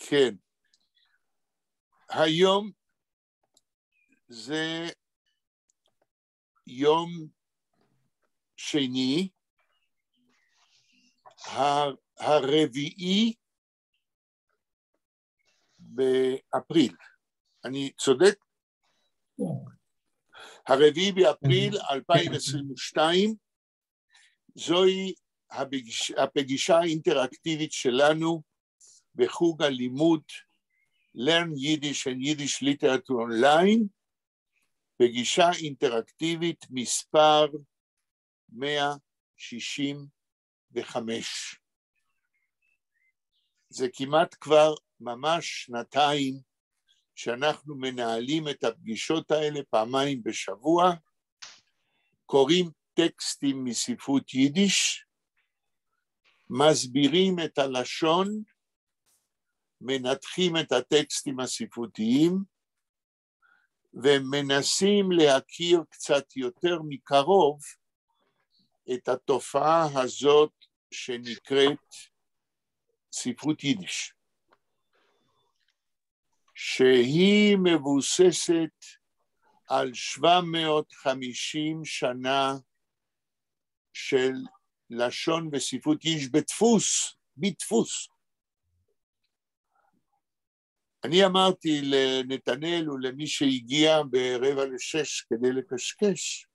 כן. היום זה יום שני, הרביעי באפריל. אני צודק? הרביעי באפריל 2022, זוהי הפגישה האינטראקטיבית שלנו בחוג הלימוד Learn Yiddish and Yiddish Literature Online, פגישה אינטראקטיבית מספר 165. זה כמעט כבר ממש שנתיים שאנחנו מנהלים את הפגישות האלה פעמיים בשבוע, קוראים טקסטים מספרות יידיש, מסבירים את הלשון, מנתחים את הטקסטים הספרותיים, ומנסים להכיר קצת יותר מקרוב את התופעה הזאת שנקראת ספרות יידיש, שהיא מבוססת על 750 שנה של לשון וספרות יידיש בדפוס. אני אמרתי לנתנאל ולמי שהגיע ב5:45 כדי לקשקש,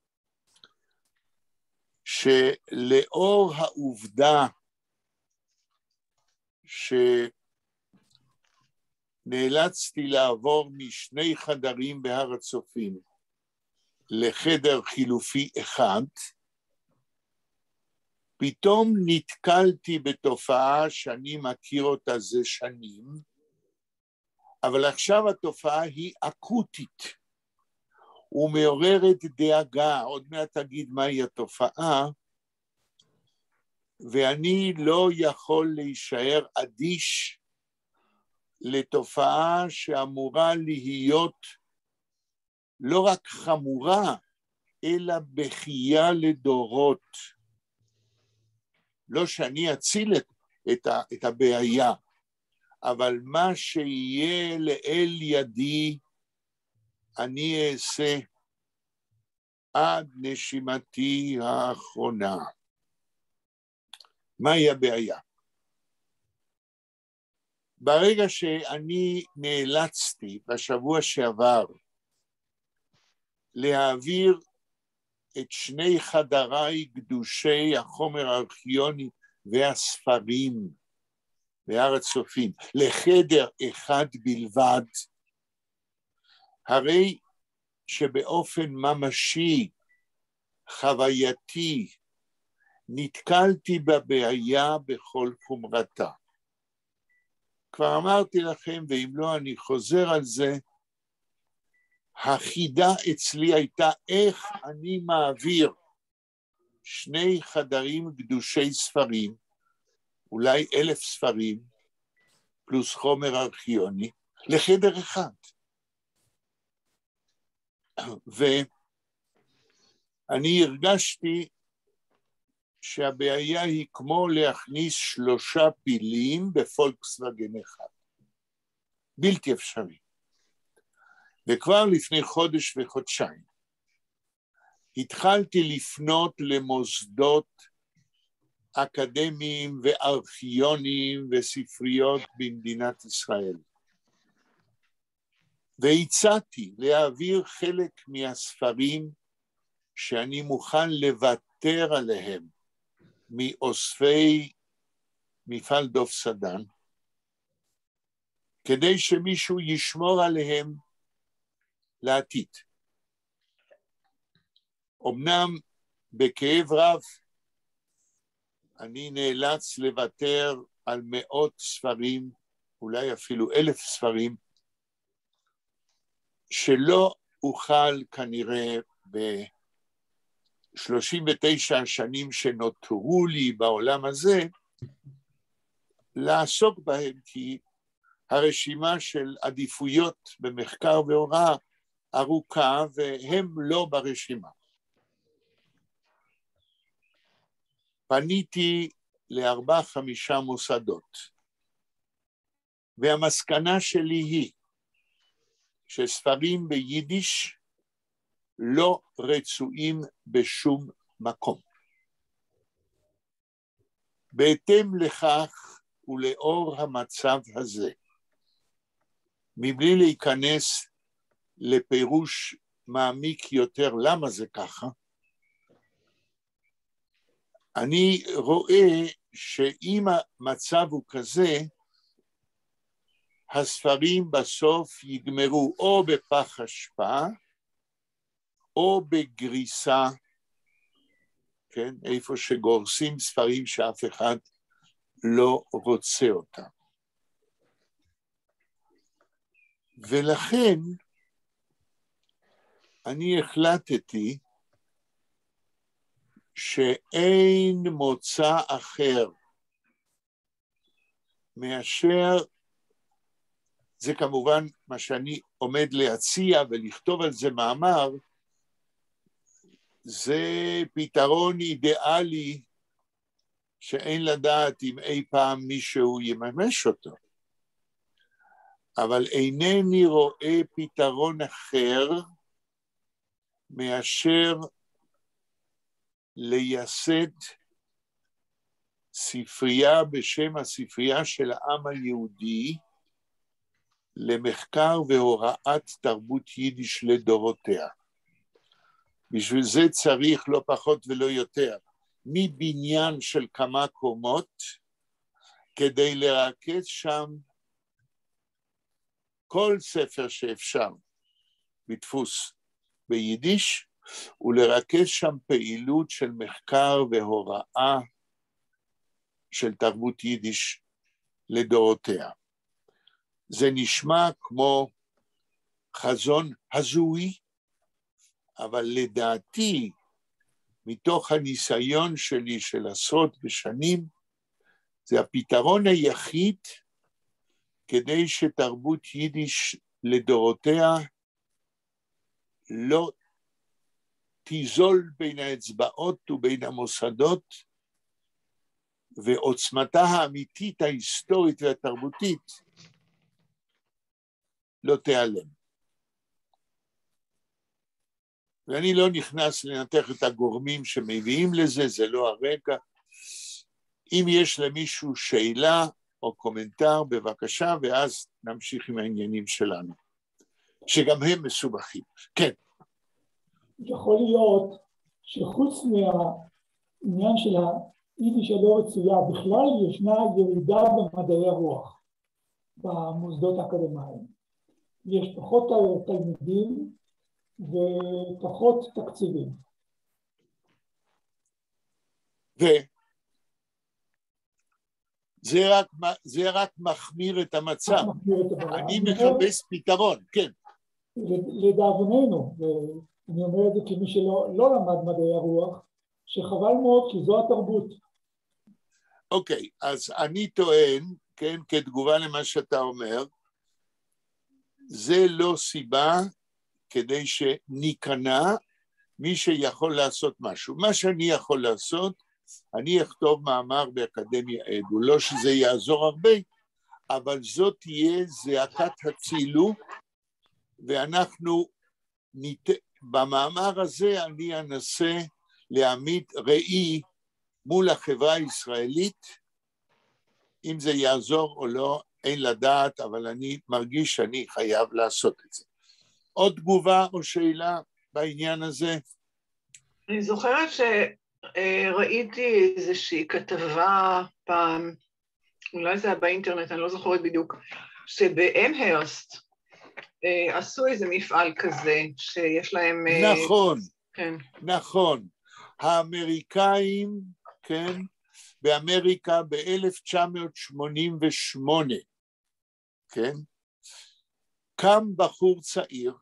שלאור העובדה שנאלצתי לעבור משני חדרים בהר הצופים לחדר חילופי אחד, פתאום נתקלתי בתופעה שאני מכיר אותה זה שנים, אבל עכשיו התופעה היא אקוטית ומעוררת דאגה. עוד מעט תגיד מהי התופעה, ואני לא יכול להישאר אדיש לתופעה שאמורה להיות לא רק חמורה, אלא בכייה לדורות. לא שאני אציל את הבעיה, אבל מה שיהיה לאל ידי, אני אעשה עד נשימתי האחרונה. מהי הבעיה? ברגע שאני נאלצתי בשבוע שעבר להעביר את שני חדריי קדושי החומר הארכיוני והספרים בהר הצופים לחדר אחד בלבד, הרי שבאופן ממשי, חווייתי, נתקלתי בבעיה בכל חומרתה. כבר אמרתי לכם, ואם לא אני חוזר על זה, החידה אצלי הייתה איך אני מעביר שני חדרים קדושי ספרים, אולי 1,000 ספרים, פלוס חומר ארכיוני, לחדר אחד. ואני הרגשתי שהבעיה היא כמו להכניס 3 פילים בפולקסווגן אחד. בלתי אפשרי. וכבר לפני חודש וחודשיים התחלתי לפנות למוסדות אקדמיים וארכיוניים וספריות במדינת ישראל. והצעתי להעביר חלק מהספרים שאני מוכן לוותר עליהם מאוספי מפעל דוב סדן, כדי שמישהו ישמור עליהם לעתיד. אמנם בכאב רב אני נאלץ לוותר על 100 ספרים, אולי אפילו 1,000 ספרים, שלא אוכל כנראה ב39 השנים שנותרו לי בעולם הזה, לעסוק בהם, כי הרשימה של עדיפויות במחקר והוראה ארוכה והם לא ברשימה. פניתי ל4-5 מוסדות, והמסקנה שלי היא שספרים ביידיש לא רצויים בשום מקום. בהתאם לכך ולאור המצב הזה, מבלי להיכנס לפירוש מעמיק יותר למה זה ככה, אני רואה שאם המצב הוא כזה, הספרים בסוף יגמרו או בפח אשפה, או בגריסה, כן, איפה שגורסים ספרים שאף אחד לא רוצה אותם. ולכן אני החלטתי שאין מוצא אחר מאשר, זה כמובן מה שאני עומד להציע ולכתוב על זה מאמר, זה פתרון אידיאלי שאין לדעת אם אי פעם מישהו יממש אותו. אבל אינני רואה פתרון אחר מאשר לייסד ספרייה בשם הספרייה של העם היהודי למחקר והוראת תרבות יידיש לדורותיה. בשביל זה צריך לא פחות ולא יותר מבניין של כמה קומות כדי לרכז שם כל ספר שאפשר בדפוס ביידיש ולרכז שם פעילות של מחקר והוראה של תרבות יידיש לדורותיה. זה נשמע כמו חזון הזוי, אבל לדעתי, מתוך הניסיון שלי של עשרות בשנים, זה הפתרון היחיד כדי שתרבות יידיש לדורותיה לא תיזול בין האצבעות ובין המוסדות, ועוצמתה האמיתית, ההיסטורית והתרבותית לא תיעלם. ואני לא נכנס לנתח את הגורמים שמביאים לזה, זה לא הרגע. אם יש למישהו שאלה או קומנטר, בבקשה, ואז נמשיך עם העניינים שלנו, שגם הם מסובכים. כן. יכול להיות שחוץ מהעניין של היידיש הלא רצויה, בכלל ישנה ירידה במדעי הרוח במוסדות האקדמיים. יש פחות תלמידים ופחות תקציבים. זה רק מחמיר את המצב. אני מחפש פתרון, כן. לדאבוננו, ואני אומר את זה כמי שלא למד מדעי הרוח, שחבל מאוד כי זו התרבות. אוקיי, אז אני טוען, כן, כתגובה למה שאתה אומר, זה לא סיבה כדי שניכנע מי שיכול לעשות משהו. מה שאני יכול לעשות, אני אכתוב מאמר באקדמיה עדו, לא שזה יעזור הרבה, אבל זאת תהיה זעקת הצילו, ואנחנו, במאמר הזה אני אנסה להעמיד ראי מול החברה הישראלית, אם זה יעזור או לא, אין לדעת, אבל אני מרגיש שאני חייב לעשות את זה. עוד תגובה או שאלה בעניין הזה? אני זוכרת שראיתי איזושהי כתבה פעם, אולי זה היה באינטרנט, אני לא זוכרת בדיוק, שבאמהרסט עשו איזה מפעל כזה, שיש להם... נכון, כן. נכון. האמריקאים, כן, באמריקה ב-1988, כן, קם בחור צעיר,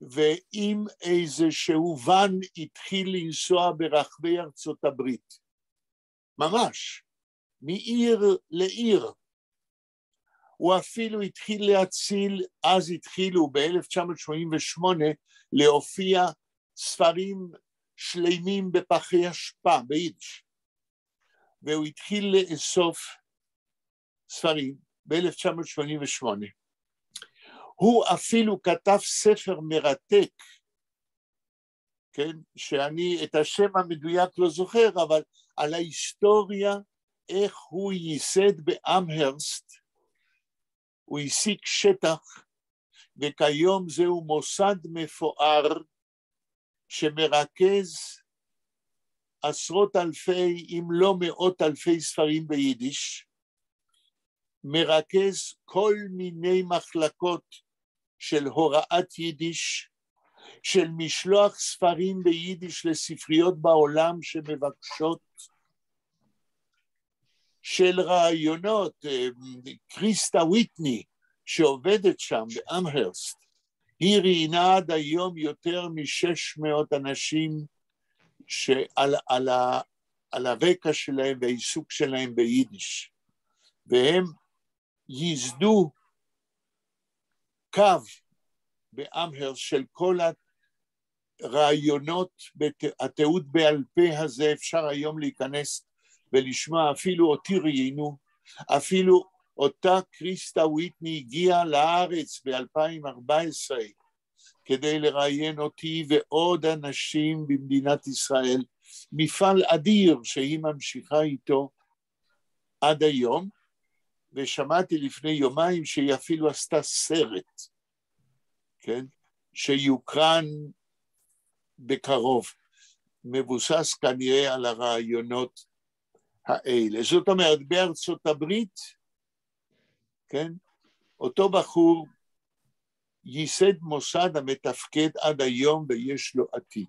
ועם איזשהו ואן התחיל לנסוע ברחבי ארצות הברית, ממש, מעיר לעיר. הוא אפילו התחיל להציל, אז התחילו ב-1988 להופיע ספרים שלמים בפחי אשפה ביידיש, והוא התחיל לאסוף ספרים ב-1988. הוא אפילו כתב ספר מרתק, כן, שאני את השם המדויק לא זוכר, אבל על ההיסטוריה, איך הוא ייסד באמהרסט, הוא השיג שטח, וכיום זהו מוסד מפואר, שמרכז עשרות אלפי, אם לא מאות אלפי ספרים ביידיש, מרכז כל מיני מחלקות של הוראת יידיש, של משלוח ספרים ביידיש לספריות בעולם שמבקשות, של רעיונות, קריסטה ויטני שעובדת שם באמהרסט, היא ראיינה עד היום יותר מ-600 אנשים על הרקע שלהם והעיסוק שלהם ביידיש, והם ייסדו קו באמהרסט של כל הרעיונות, התיעוד בעל פה הזה אפשר היום להיכנס ולשמוע, אפילו אותי ראיינו, אפילו אותה קריסטה ויטני הגיעה לארץ ב-2014 כדי לראיין אותי ועוד אנשים במדינת ישראל, מפעל אדיר שהיא ממשיכה איתו עד היום, ושמעתי לפני יומיים שהיא אפילו עשתה סרט, כן, שיוקרן בקרוב, מבוסס כנראה על הרעיונות האלה. זאת אומרת, בארצות הברית, כן, אותו בחור ייסד מוסד המתפקד עד היום ויש לו עתיד.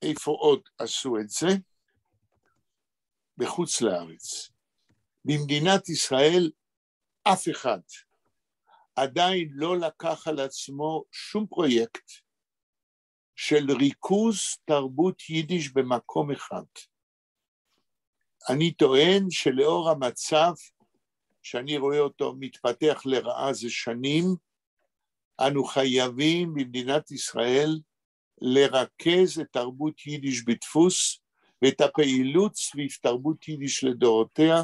איפה עוד עשו את זה? בחוץ לארץ. במדינת ישראל אף אחד עדיין לא לקח על עצמו שום פרויקט של ריכוז תרבות יידיש במקום אחד. אני טוען שלאור המצב שאני רואה אותו מתפתח לרעה זה שנים, אנו חייבים במדינת ישראל לרכז את תרבות יידיש בדפוס ואת הפעילות סביב תרבות יידיש לדורותיה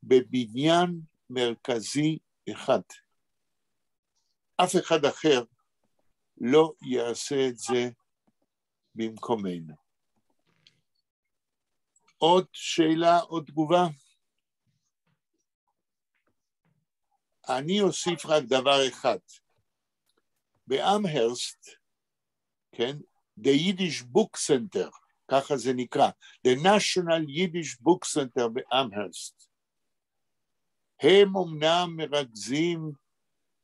בבניין מרכזי אחד. אף אחד אחר לא יעשה את זה במקומנו. עוד שאלה, עוד תגובה? אני אוסיף רק דבר אחד. באמהרסט, כן, The Yiddish Book Center, ככה זה נקרא, The National Yiddish Book Center באמהרסט. הם אמנם מרכזים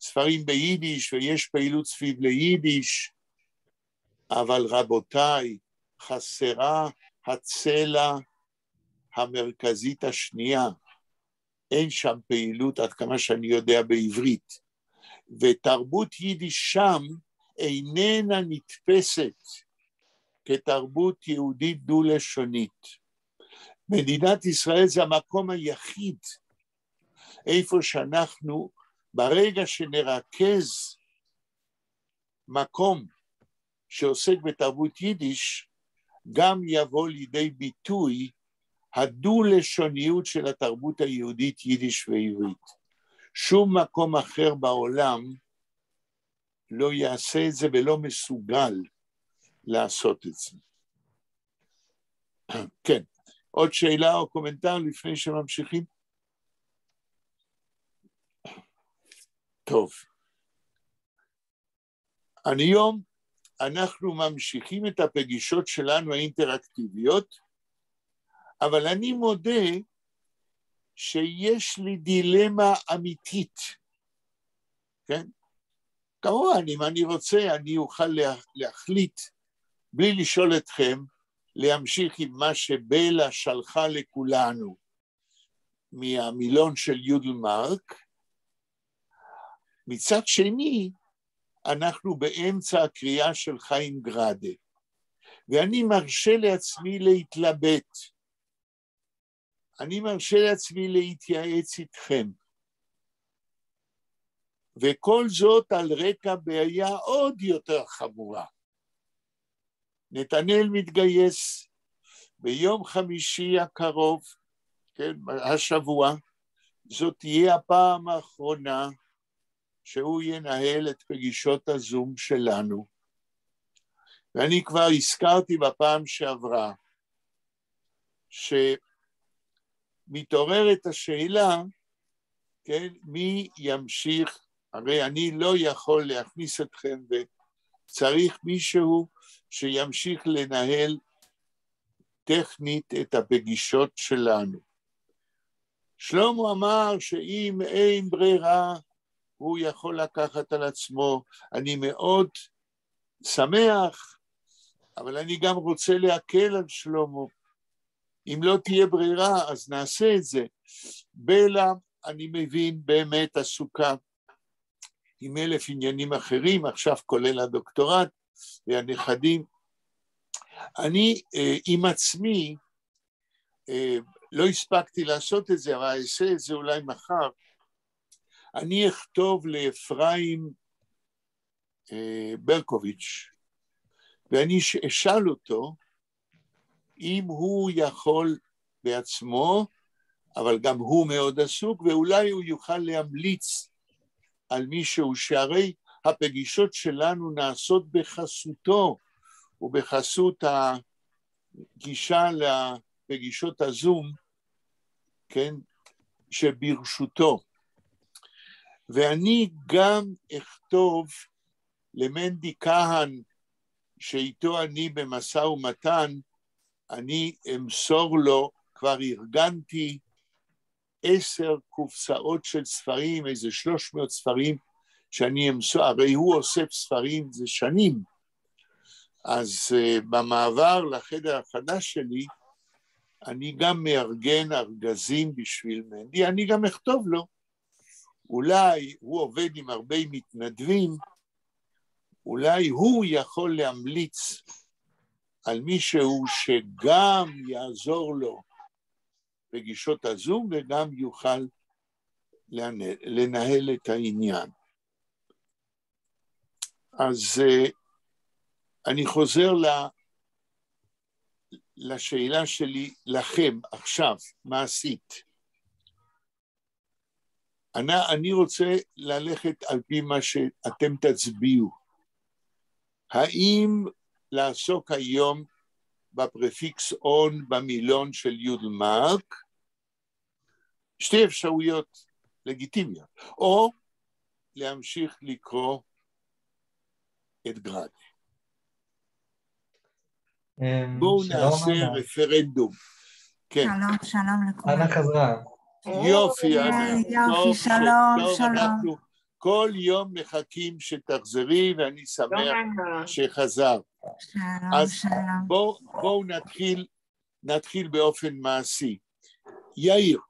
ספרים ביידיש ויש פעילות סביב ליידיש, אבל רבותיי, חסרה הצלע המרכזית השנייה, אין שם פעילות עד כמה שאני יודע בעברית, ותרבות יידיש שם איננה נתפסת כתרבות יהודית דו-לשונית. מדינת ישראל זה המקום היחיד איפה שאנחנו, ברגע שנרכז מקום שעוסק בתרבות יידיש, גם יבוא לידי ביטוי הדו-לשוניות של התרבות היהודית יידיש ועברית. שום מקום אחר בעולם לא יעשה את זה ולא מסוגל לעשות את זה. כן, עוד שאלה או קומנטר לפני שממשיכים? טוב. היום אנחנו ממשיכים את הפגישות שלנו האינטראקטיביות, אבל אני מודה שיש לי דילמה אמיתית, כן? כמובן, אם אני רוצה, אני אוכל להחליט, בלי לשאול אתכם, להמשיך עם מה שבלה שלחה לכולנו, מהמילון של יודלמרק. מצד שני, אנחנו באמצע הקריאה של חיים גרדה, ואני מרשה לעצמי להתלבט, אני מרשה לעצמי להתייעץ איתכם, וכל זאת על רקע בעיה עוד יותר חמורה, נתנאל מתגייס ביום חמישי הקרוב, כן, השבוע, זאת תהיה הפעם האחרונה שהוא ינהל את פגישות הזום שלנו. ואני כבר הזכרתי בפעם שעברה, שמתעוררת השאלה, כן, מי ימשיך, הרי אני לא יכול להכניס אתכם, וצריך מישהו שימשיך לנהל טכנית את הפגישות שלנו. שלמה אמר שאם אין ברירה, הוא יכול לקחת על עצמו. אני מאוד שמח, אבל אני גם רוצה להקל על שלמה. אם לא תהיה ברירה, אז נעשה את זה. בלה, אני מבין, באמת עסוקה עם 1000 עניינים אחרים, עכשיו כולל הדוקטורט והנכדים. אני עם עצמי, לא הספקתי לעשות את זה, אבל אעשה את זה אולי מחר. אני אכתוב לאפרים ברקוביץ', ואני אשאל אותו אם הוא יכול בעצמו, אבל גם הוא מאוד עסוק, ואולי הוא יוכל להמליץ על מישהו, שהרי הפגישות שלנו נעשות בחסותו, ובחסות הגישה לפגישות הזום, כן, שברשותו. ואני גם אכתוב למנדי כהן, שאיתו אני במשא ומתן, אני אמסור לו, כבר ארגנתי 10 קופסאות של ספרים, איזה 300 ספרים, שאני אמסור, הרי הוא אוסף ספרים זה שנים, אז במעבר לחדר החדש שלי, אני גם מארגן ארגזים בשביל מנדי, אני גם אכתוב לו, אולי הוא עובד עם הרבה מתנדבים, אולי הוא יכול להמליץ על מישהו שגם יעזור לו בגישות הזום, וגם יוכל לנהל את העניין. אז אני חוזר לשאלה שלי לכם עכשיו, מעשית. אני רוצה ללכת על פי מה שאתם תצביעו. האם לעסוק היום בפרפיקס און במילון של יודלמרק, שתי אפשרויות לגיטימיות, או להמשיך לקרוא את גראדה. בואו נעשה רפרנדום. כן. שלום לכולם. אנה חזרה. יופי, אנה. יופי, שלום. אנחנו כל יום מחכים שתחזרי, ואני שמח שחזר. שלום. בואו נתחיל באופן מעשי. יאיר,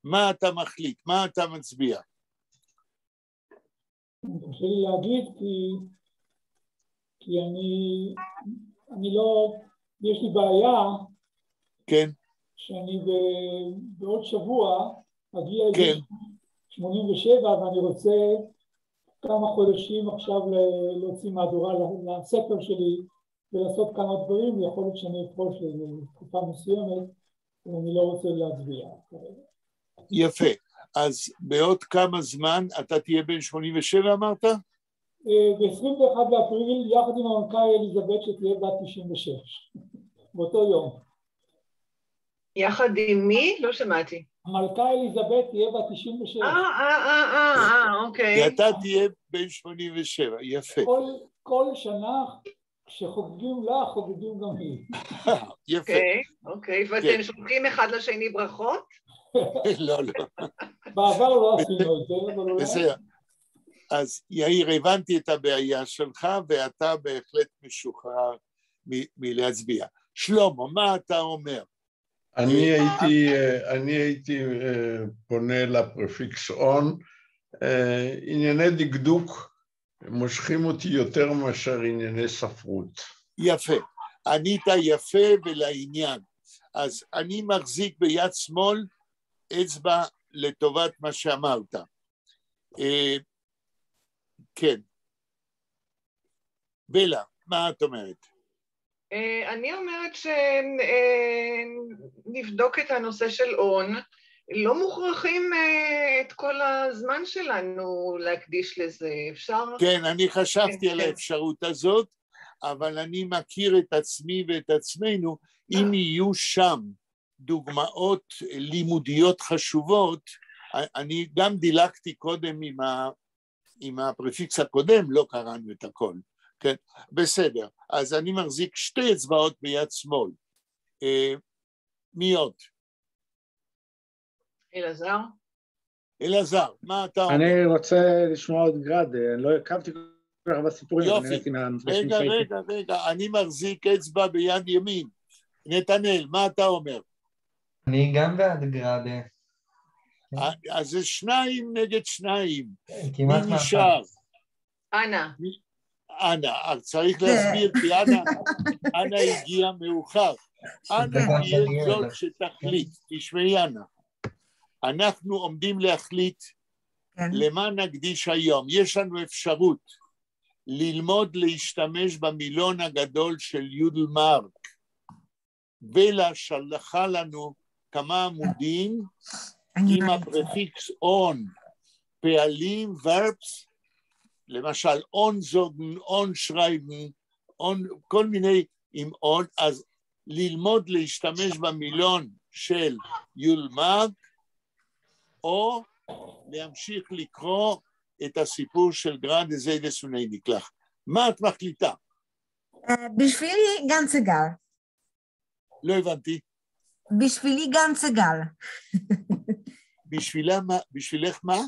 מה אתה מחליט? מה אתה מצביע? קשה לי להגיד כי אני לא, יש לי בעיה. כן. שאני בעוד שבוע אגיע כן. 87, ואני רוצה כמה חודשים עכשיו להוציא מהדורה לספר שלי ולעשות כמה דברים, ויכול להיות שאני אפרוש לתקופה מסוימת, ואני לא רוצה להצביע. יפה. אז בעוד כמה זמן אתה תהיה בן 87 אמרת? ב-21 באפריל, יחד עם המלכה אליזבת שתהיה בת 96, באותו יום. יחד עם מי? לא שמעתי. המלכה אליזבת תהיה בת 96. אוקיי. ואתה תהיה בן 87, יפה. כל שנה כשחוגגים לה, חוגגים גם היא. יפה. אוקיי, ואתם שולחים אחד לשני ברכות? לא. בעבר לא עשינו את זה, אבל אולי... בסדר. אז יאיר, הבנתי את הבעיה שלך, ואתה בהחלט משוחרר מלהצביע. שלמה, מה אתה אומר? אני הייתי פונה לפרפיקס און, ענייני דקדוק מושכים אותי יותר מאשר ענייני ספרות. יפה, ענית יפה ולעניין. אז אני מחזיק ביד שמאל אצבע לטובת מה שאמרת. כן. בלה, מה את אומרת? אני אומרת שנבדוק את הנושא של און, לא מוכרחים את כל הזמן שלנו להקדיש לזה, אפשר... כן, אני חשבתי על האפשרות הזאת, אבל אני מכיר את עצמי ואת עצמנו, אם יהיו שם דוגמאות לימודיות חשובות, אני גם דילגתי קודם עם הפרפיקס הקודם, לא קראנו את הכל, כן? בסדר, אז אני מחזיק שתי אצבעות ביד שמאל. מי עוד? אלעזר? אלעזר, מה אתה אומר? אני רוצה לשמוע עוד גרד, אני לא עקבתי כל כך בסיפורים. יופי, רגע, אני מחזיק אצבע ביד ימין. נתנאל, מה אתה אומר? אני גם בעד גרד. אז זה 2 נגד 2. כמעט מי נשאר? אנה, צריך להסביר, כי אנה הגיעה מאוחר. אנה תהיה זאת שתחליט, תשמעי אנה. אנחנו עומדים להחליט למה נקדיש היום. יש לנו אפשרות ללמוד להשתמש במילון הגדול של יודל מרק, בלה שלחה לנו כמה עמודים עם הפרפיקס און, פעלים, verbs, למשל און זוגן, און שרייבן, כל מיני עם און, אז ללמוד להשתמש במילון של יודל מרק, או להמשיך לקרוא את הסיפור של גרנד זיידה סוני נקלח. מה את מחליטה? בשבילי גנצגל. לא הבנתי. בשבילי גנצגל. בשבילך מה?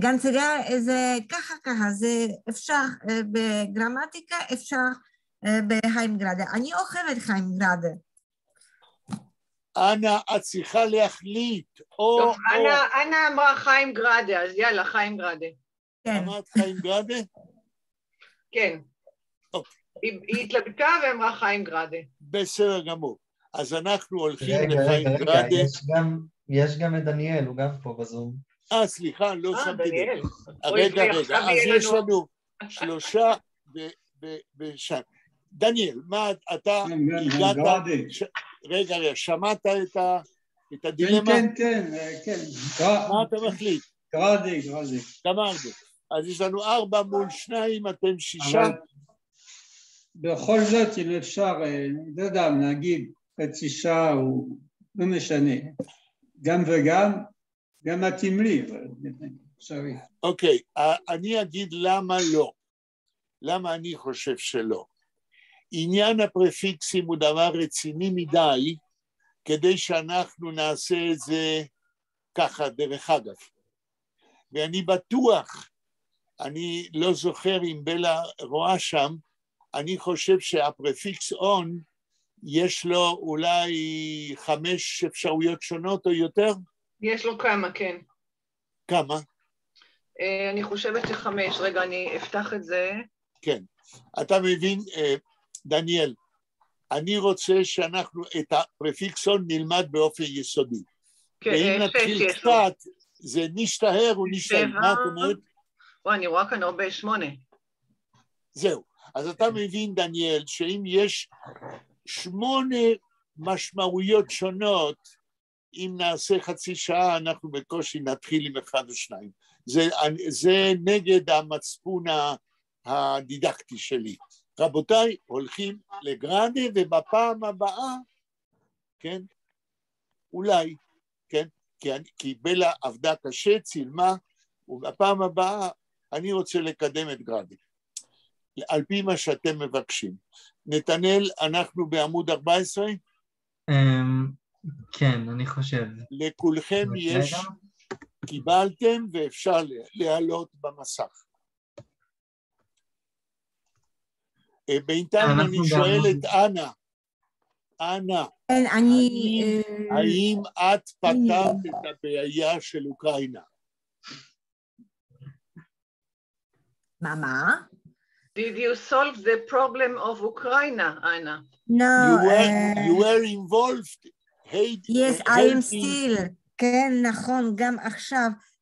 גנצגל זה ככה, זה אפשר בגרמטיקה, אפשר בחיים גרדה. אני אוהבת חיים גרדה. אנה, את צריכה להחליט. טוב, אנה אמרה חיים גרדה, אז יאללה, חיים גרדה. אמרת חיים גרדה? כן. היא התלבטה ואמרה חיים גרדה. בסדר גמור. אז אנחנו הולכים לחיים גרדה. יש גם את דניאל, הוא גם פה בזום. סליחה, לא שמתי לב. רגע, אז יש לנו 3 ושם. דניאל, מה אתה הגעת... רגע, שמעת את הדילמה? כן. מה אתה מחליט? גרדה. גמרנו. אז יש לנו 4 מול 2, אתם 6. אבל בכל זאת, אם אפשר, לא יודע, נגיד חצי שעה, לא משנה. גם וגם, גם מתאים לי, אפשרי. אוקיי, אני אגיד למה לא. למה אני חושב שלא. עניין הפרפיקסים הוא דבר רציני מדי, כדי שאנחנו נעשה את זה ככה, דרך אגב. ואני בטוח, אני לא זוכר אם בלה רואה שם, אני חושב שהפרפיקס און, יש לו אולי 5 אפשרויות שונות או יותר? יש לו כמה, כן. כמה? אני חושבת ש5, רגע, אני אפתח את זה. כן, אתה מבין, דניאל, אני רוצה שאנחנו את הפרפיקסון נלמד באופן יסודי. כן, ואם נתחיל קצת, זה נשתהר או נשתהר, מה את אומרת? אני רואה כאן הרבה 8. זהו, אז אתה מבין, דניאל, שאם יש 8 משמעויות שונות, אם נעשה חצי שעה, אנחנו בקושי נתחיל עם 1 או 2. זה נגד המצפון הדידקטי שלי. רבותיי, הולכים לגרנדה, ובפעם הבאה, כן, אולי, כן, כי בלה עבדה קשה, צילמה, ובפעם הבאה אני רוצה לקדם את גרנדה, על פי מה שאתם מבקשים. נתנאל, אנחנו בעמוד 14? כן, אני חושב. לכולכם יש, קיבלתם ואפשר להעלות במסך. בינתיים אני שואל את אנה, האם את פתרת את הבעיה של אוקראינה? מה? Did you solve the problem of Ukraine, Anna? No. You were involved. Yes, I am still. כן, נכון, גם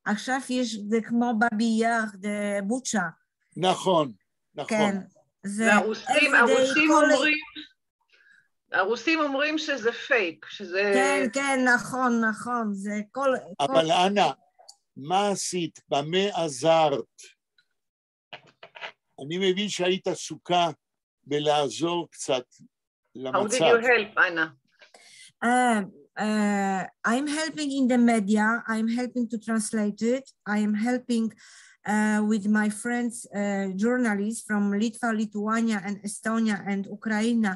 עכשיו יש זה כמו בבייר, בוצ'ה. נכון. והרוסים אומרים, הרוסים אומרים שזה פייק, שזה... כן, כן, נכון, נכון, זה כל... אבל אנה, מה עשית? במה עזרת? אני מבין שהיית עסוקה בלעזור קצת למצב. How did you help, Anna? I'm helping in the media, I'm helping to translate it, I'm helping with my friends, journalists from Litva, Lithuania, and Estonia, and Ukraine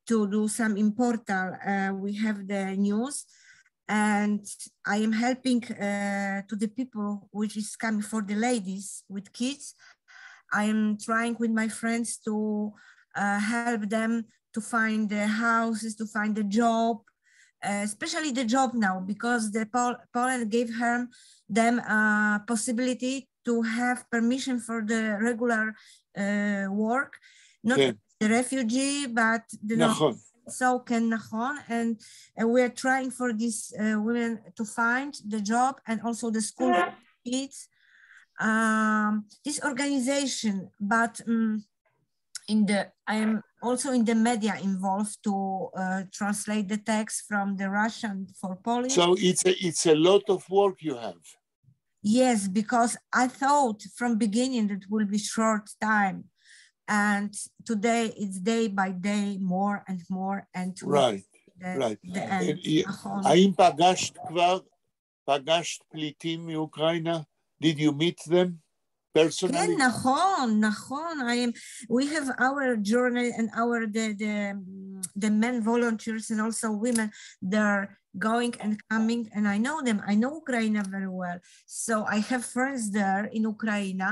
to do some in portal. We have the news, and I am helping to the people which is coming for the ladies with kids. I am trying with my friends to help them to find the houses, to find a job, especially the job now, because the Poland gave them a possibility to have permission for the regular work, not the refugee, but the so can Nahon, and we are trying for these women to find the job and also the school for kids. This organization, but I am also in the media involved to translate the text from the Russian for Polish. So it's a lot of work you have. Yes, because I thought from beginning that will be short time, and today it's day by day more and more, and right. The end. האם פגשת פליטים מאוקראינה? Did you meet them personally? כן, נכון. We have our journal and the men volunteers and also women, they're going and coming, and I know them. I know Ukraine very well. So I have friends there in Ukraine.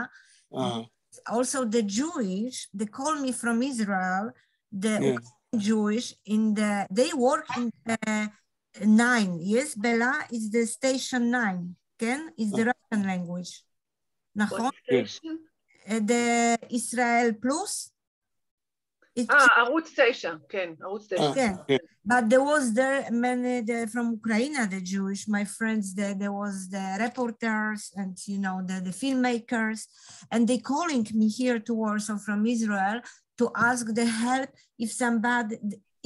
Also the Jewish, they call me from Israel, the Jewish, they work in the 9. Yes, Bella is the station 9. Ken is the Russian language. נכון? The Israel Plus. ערוץ 9, כן, ערוץ 9. כן. But there was there many from Ukraine, the Jewish, my friends, there was the reporters and, you know, the filmmakers, and they calling me here to Warsaw from Israel to ask the help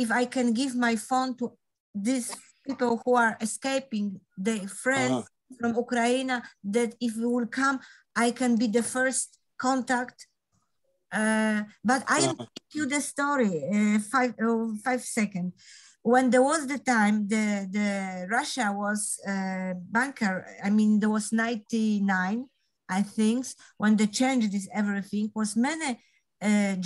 if I can give my phone to these people who are escaping, their friends from Ukraine, that if we will come, I can be the first contact. But I will give you the story, 5 seconds. When there was the time, the Russia was bunker, I mean, there was 99, I think, when they changed this everything, was many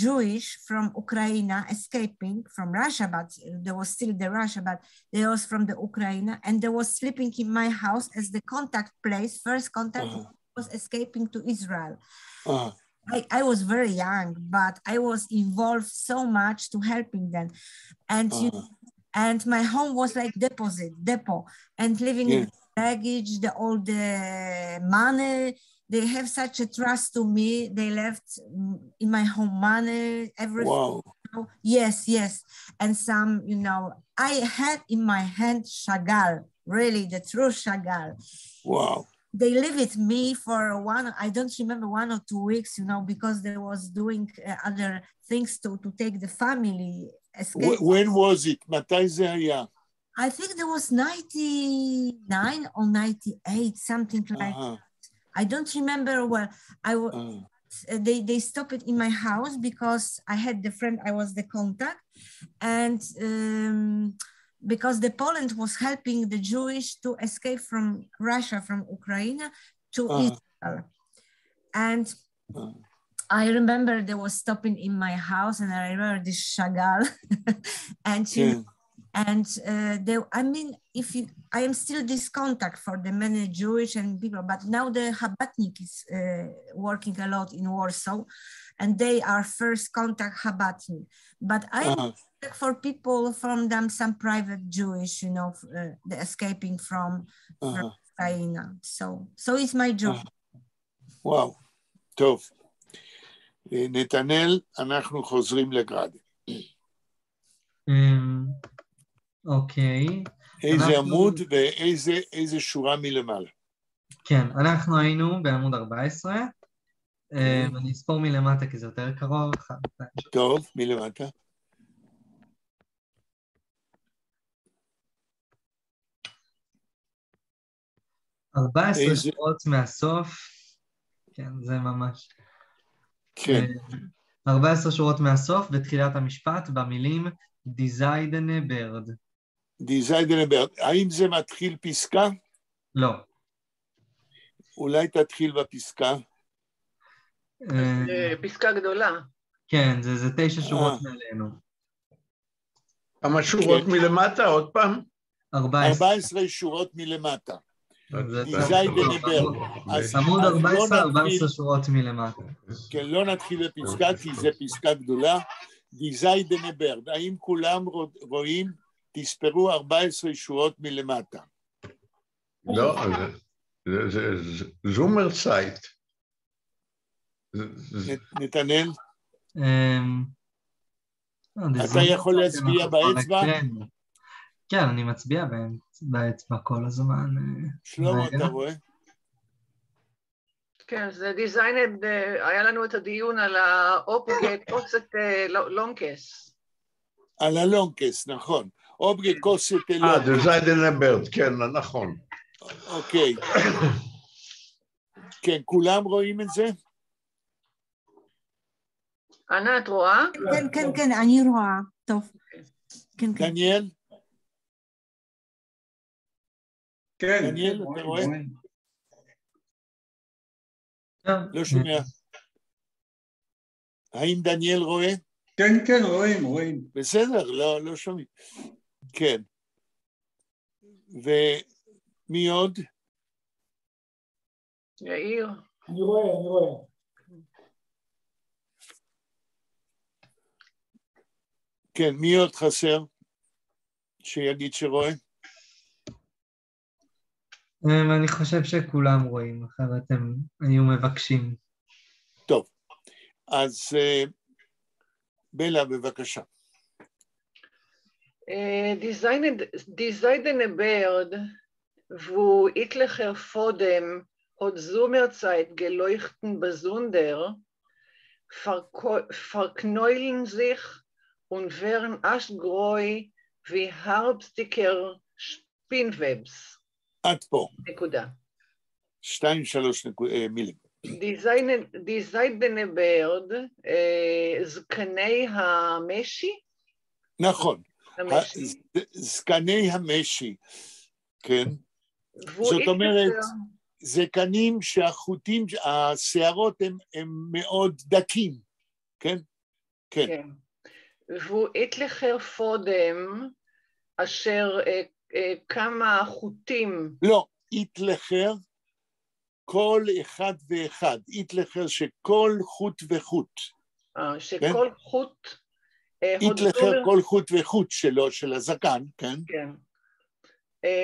Jewish from Ukraine escaping from Russia, but there was still the Russia, but they was from the Ukraine, and they was sleeping in my house as the contact place, first contact was escaping to Israel. I was very young, but I was involved so much to helping them. And my home was like depot, and living in baggage, all the money, they have such a trust to me. They left in my home money, everything. Wow. Yes. And some, you know, I had in my hand Chagall, really the true Chagall. Wow. They live with me for I don't remember 1 or 2 weeks, you know, because they was doing other things to take the family escape. When was it? מתי זה היה? I think there was 99 or 98, something like that. I don't remember well. They stopped it in my house because I had the friend, I was the contact, and because the Poland was helping the Jewish to escape from Russia, from Ukraine to Israel. And I remember they were stopping in my house, and I remember this Chagall. I am still this contact for the many Jewish and people, but now the Chabadnik is working a lot in Warsaw, and they are first contact Chabadnik. But I for people from them, some private Jewish, you know, the escaping from Ukraine. So it's my job. Wow, טוב. נתנאל, אנחנו חוזרים לגראדה. אוקיי. איזה עמוד ואיזה שורה מלמעלה? כן, אנחנו היינו בעמוד 14, ואני אספור מלמטה כי זה יותר קרוב. טוב, מלמטה. 14 איזה- שורות מהסוף, כן, זה ממש. כן, 14 שורות מהסוף, בתחילת המשפט, במילים דיזיידנה ברד. דיזיידנברג. האם זה מתחיל פסקה? לא. אולי תתחיל בפסקה. פסקה גדולה. כן, זה 9 שורות מעלינו. כמה שורות מלמטה, עוד פעם? 14 שורות מלמטה. דיזיידנברג. עמוד אז לא 14, נתחיל, 14 שורות מלמטה. כן, לא נתחיל בפסקה, כי זה פסקה גדולה. דיזיידנברג. האם כולם רואים? תספרו 14 שורות מלמטה. לא, זה זומר סייט. נתנאל, אתה אתה יכול להצביע באצבע? כן, אני מצביע באצבע כל הזמן. שלמה, אתה רואה? כן, זה דיזיינד, היה לנו את הדיון על האופגט קוסט לונקס. על הלונקס, נכון. אובגה קוסט לונקס. דיזיידנברג, כן, נכון. אוקיי. כן, כולם רואים את זה? אנה, את רואה? כן, אני רואה. טוב. כן. דניאל? כן. דניאל, אתה רואה? לא שומע. האם דניאל רואה? כן, רואים. בסדר, לא שומעים. כן. ומי עוד? יאיר. אני רואה. כן, מי עוד חסר? שיגיד שרואה? אני חושב שכולם רואים, אחרת הם היו מבקשים. טוב, אז בלה, בבקשה. Diseidene wo etliche vor dem hat Sommerzeit geleuchten besonder, verknäulen sich und werden aschgreu wie Harbsticker Spinnwebs. עד פה. נקודה. 2-3 מילים. דיזיידנה ברד, זקני המשי? נכון. זקני המשי, כן? זאת אומרת, זקנים שהחוטים, השערות הם מאוד דקים, כן? כן. והוא התלכר פודם, אשר כמה חוטים... לא, התלכר כל אחד ואחד, התלכר שכל חוט וחוט. שכל חוט... התלכר כל חוט וחוט שלו, של הזקן, כן? כן.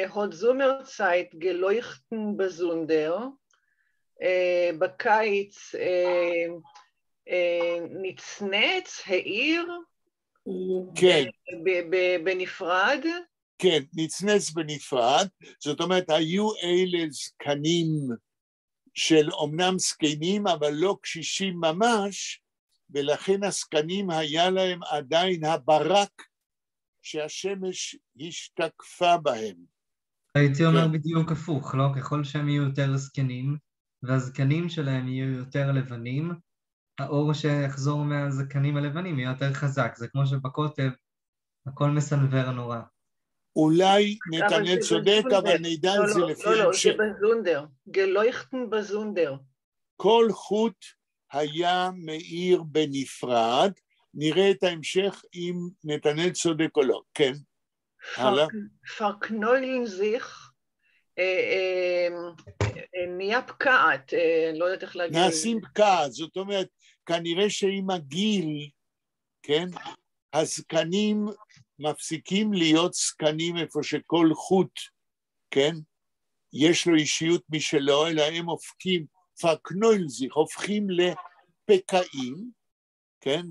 הוד זומר צייט גלויכטן בזונדר, בקיץ נצנץ, העיר, כן. בנפרד. כן, נצנץ בנפרד, זאת אומרת, היו אלה זקנים של אומנם זקנים, אבל לא קשישים ממש, ולכן הזקנים היה להם עדיין הברק שהשמש השתקפה בהם. הייתי אומר בדיוק הפוך, לא? ככל שהם יהיו יותר זקנים, והזקנים שלהם יהיו יותר לבנים, האור שיחזור מהזקנים הלבנים יהיה יותר חזק. זה כמו שבקוטב, הכל מסנבר נורא. אולי נתנאל צודק, אבל נדע את זה לפי המשך. לא, זה בזונדר, גלויכטן בזונדר. כל חוט היה מאיר בנפרד, נראה את ההמשך אם נתנאל צודק או לא. כן, הלאה. פרקנוילן זיך, נהיה פקעת, לא יודעת איך להגיד. נעשים פקעת, זאת אומרת, כנראה שעם הגיל, כן, הזקנים מפסיקים להיות זקנים איפה שכל חוט, כן, יש לו אישיות משלו, אלא הם הופכים, פרקנוילזיך, הופכים לפקעים, כן,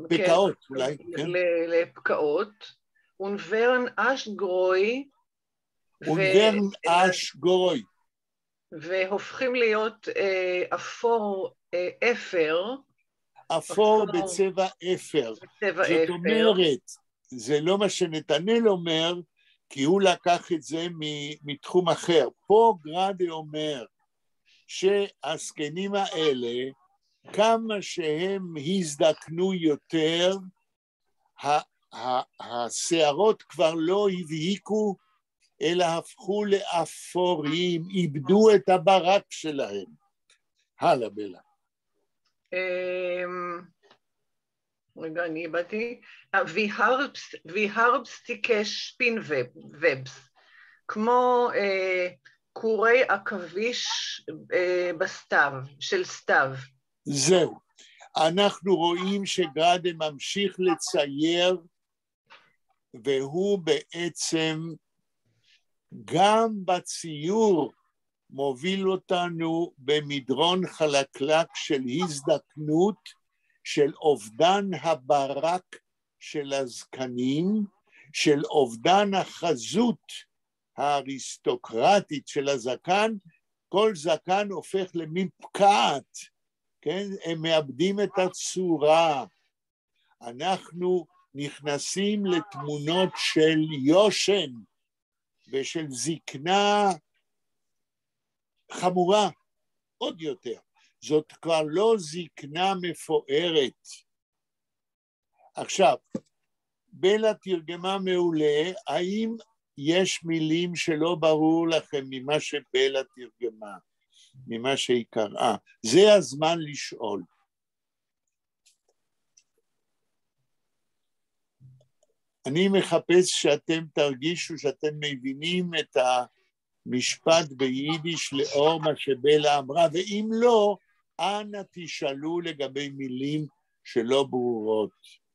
ופקעות אולי, כן? לפקעות, ונברן אש גרוי, ונברן אש גרוי. והופכים להיות אפור אפר, אפור בצבע אפר. זאת אומרת, זה לא מה שנתנאל אומר, כי הוא לקח את זה מתחום אחר. פה גראדה אומר שהזקנים האלה, כמה שהם הזדקנו יותר, השערות כבר לא הבהיקו, אלא הפכו לאפורים, איבדו את הברק שלהם. הלאה, בלה. רגע, אני איבדתי. ויהרבסטיקי שפין ובס, כמו קורי עכביש בסתיו, של סתיו. זהו. אנחנו רואים שגראדה ממשיך לצייר, והוא בעצם גם בציור מוביל אותנו במדרון חלקלק של הזדקנות, של אובדן הברק של הזקנים, של אובדן החזות האריסטוקרטית של הזקן. כל זקן הופך למין פקעת, כן? הם מאבדים את הצורה. אנחנו נכנסים לתמונות של יושן ושל זקנה חמורה עוד יותר. זאת כבר לא זקנה מפוארת. עכשיו, בלה תרגמה מעולה. האם יש מילים שלא ברור לכם ממה שבלה תרגמה, ממה שהיא קראה? זה הזמן לשאול. אני מחפש שאתם תרגישו שאתם מבינים את המשפט ביידיש לאור מה שבלה אמרה, ואם לא, אנא תשאלו לגבי מילים שלא ברורות.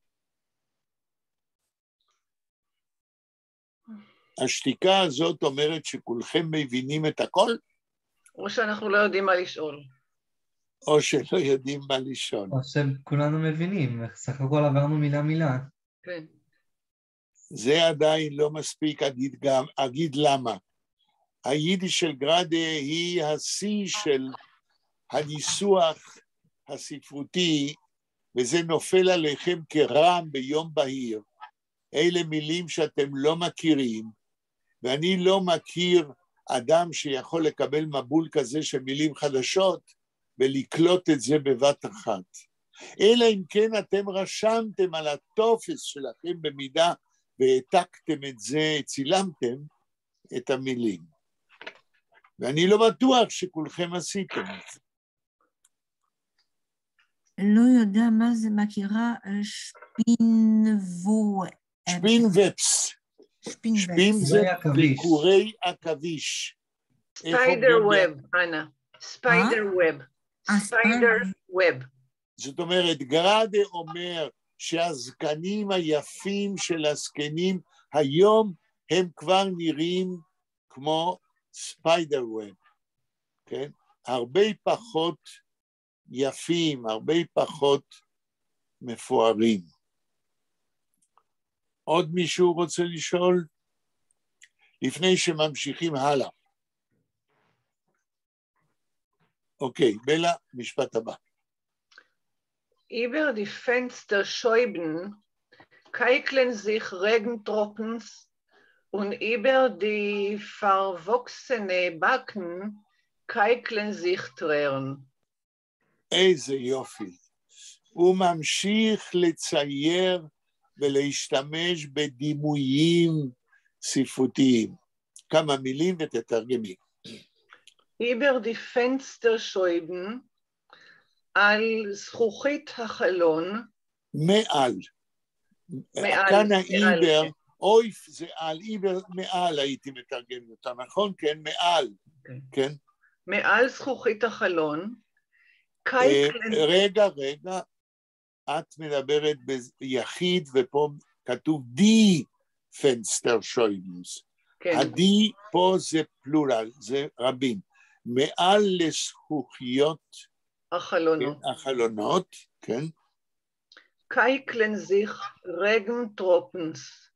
השתיקה הזאת אומרת שכולכם מבינים את הכל? או שאנחנו לא יודעים מה לשאול. או שלא יודעים מה לשאול. או שכולנו מבינים, סך הכל עברנו מילה. כן. זה עדיין לא מספיק, אגיד למה. היידיש של גראדה היא השיא של הניסוח הספרותי, וזה נופל עליכם כרעם ביום בהיר. אלה מילים שאתם לא מכירים, ואני לא מכיר אדם שיכול לקבל מבול כזה של מילים חדשות, ולקלוט את זה בבת אחת. אלא אם כן אתם רשמתם על הטופס שלכם במידה, והעתקתם את זה, צילמתם את המילים. ואני לא בטוח שכולכם עשיתם את זה. לא יודע מה זה, מכירה שפין ופס. שפין זה ביקורי עכביש. ספיידר ווב, אנה. ספיידר ווב. ספיידר ווב. זאת אומרת, גראדה אומר שהזקנים היפים של הזקנים היום הם כבר נראים כמו ספיידר ווב, כן? הרבה פחות יפים, הרבה פחות מפוארים. עוד מישהו רוצה לשאול? לפני שממשיכים הלאה. אוקיי, בלה, משפט הבא. Über die Fenster schäuben, keiklen sich Regentropens und über die verwachsene Backen keiklen sich Tränen. איזה יופי. הוא ממשיך לצייר ולהשתמש בדימויים ספרותיים. כמה מילים ותתרגמי. Über die Fensterscheiben, על זכוכית החלון. מעל. כאן העיבר, אויף זה על, עיבר מעל הייתי מתרגם אותה, נכון? כן, מעל. כן. מעל זכוכית החלון. רגע, את מדברת ביחיד, ופה כתוב די פנסטר שויבנס. הדי פה זה פלורל, זה רבים. מעל לזכוכיות החלונות, כן. קייקלן זיך רגנטרופנס.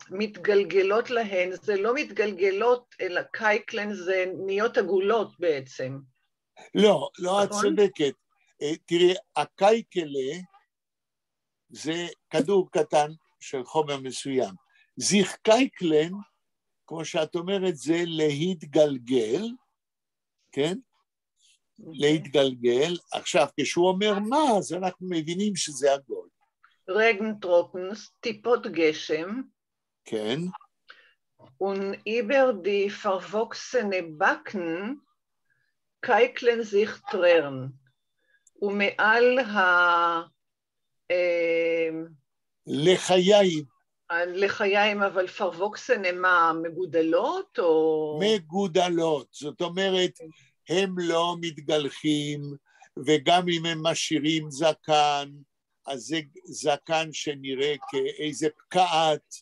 מתגלגלות להן, זה לא מתגלגלות, אלא קייקלן זה נהיות עגולות בעצם. לא, את צודקת. תראי, הקייקלה זה כדור קטן של חומר מסוים. זיך קייקלן, כמו שאת אומרת, זה להתגלגל, כן? להתגלגל. עכשיו, כשהוא אומר מה, אז אנחנו מבינים שזה עגול. רגנטרופנס, טיפות גשם. כן. Und über die verwachsene Backen קייקלן sich Tränen. ומעל לחיים. לחיים, אבל פרווקסן הם מגודלות או... מגודלות, זאת אומרת, הם לא מתגלחים, וגם אם הם משאירים זקן, אז זה זקן שנראה כאיזה פקעת,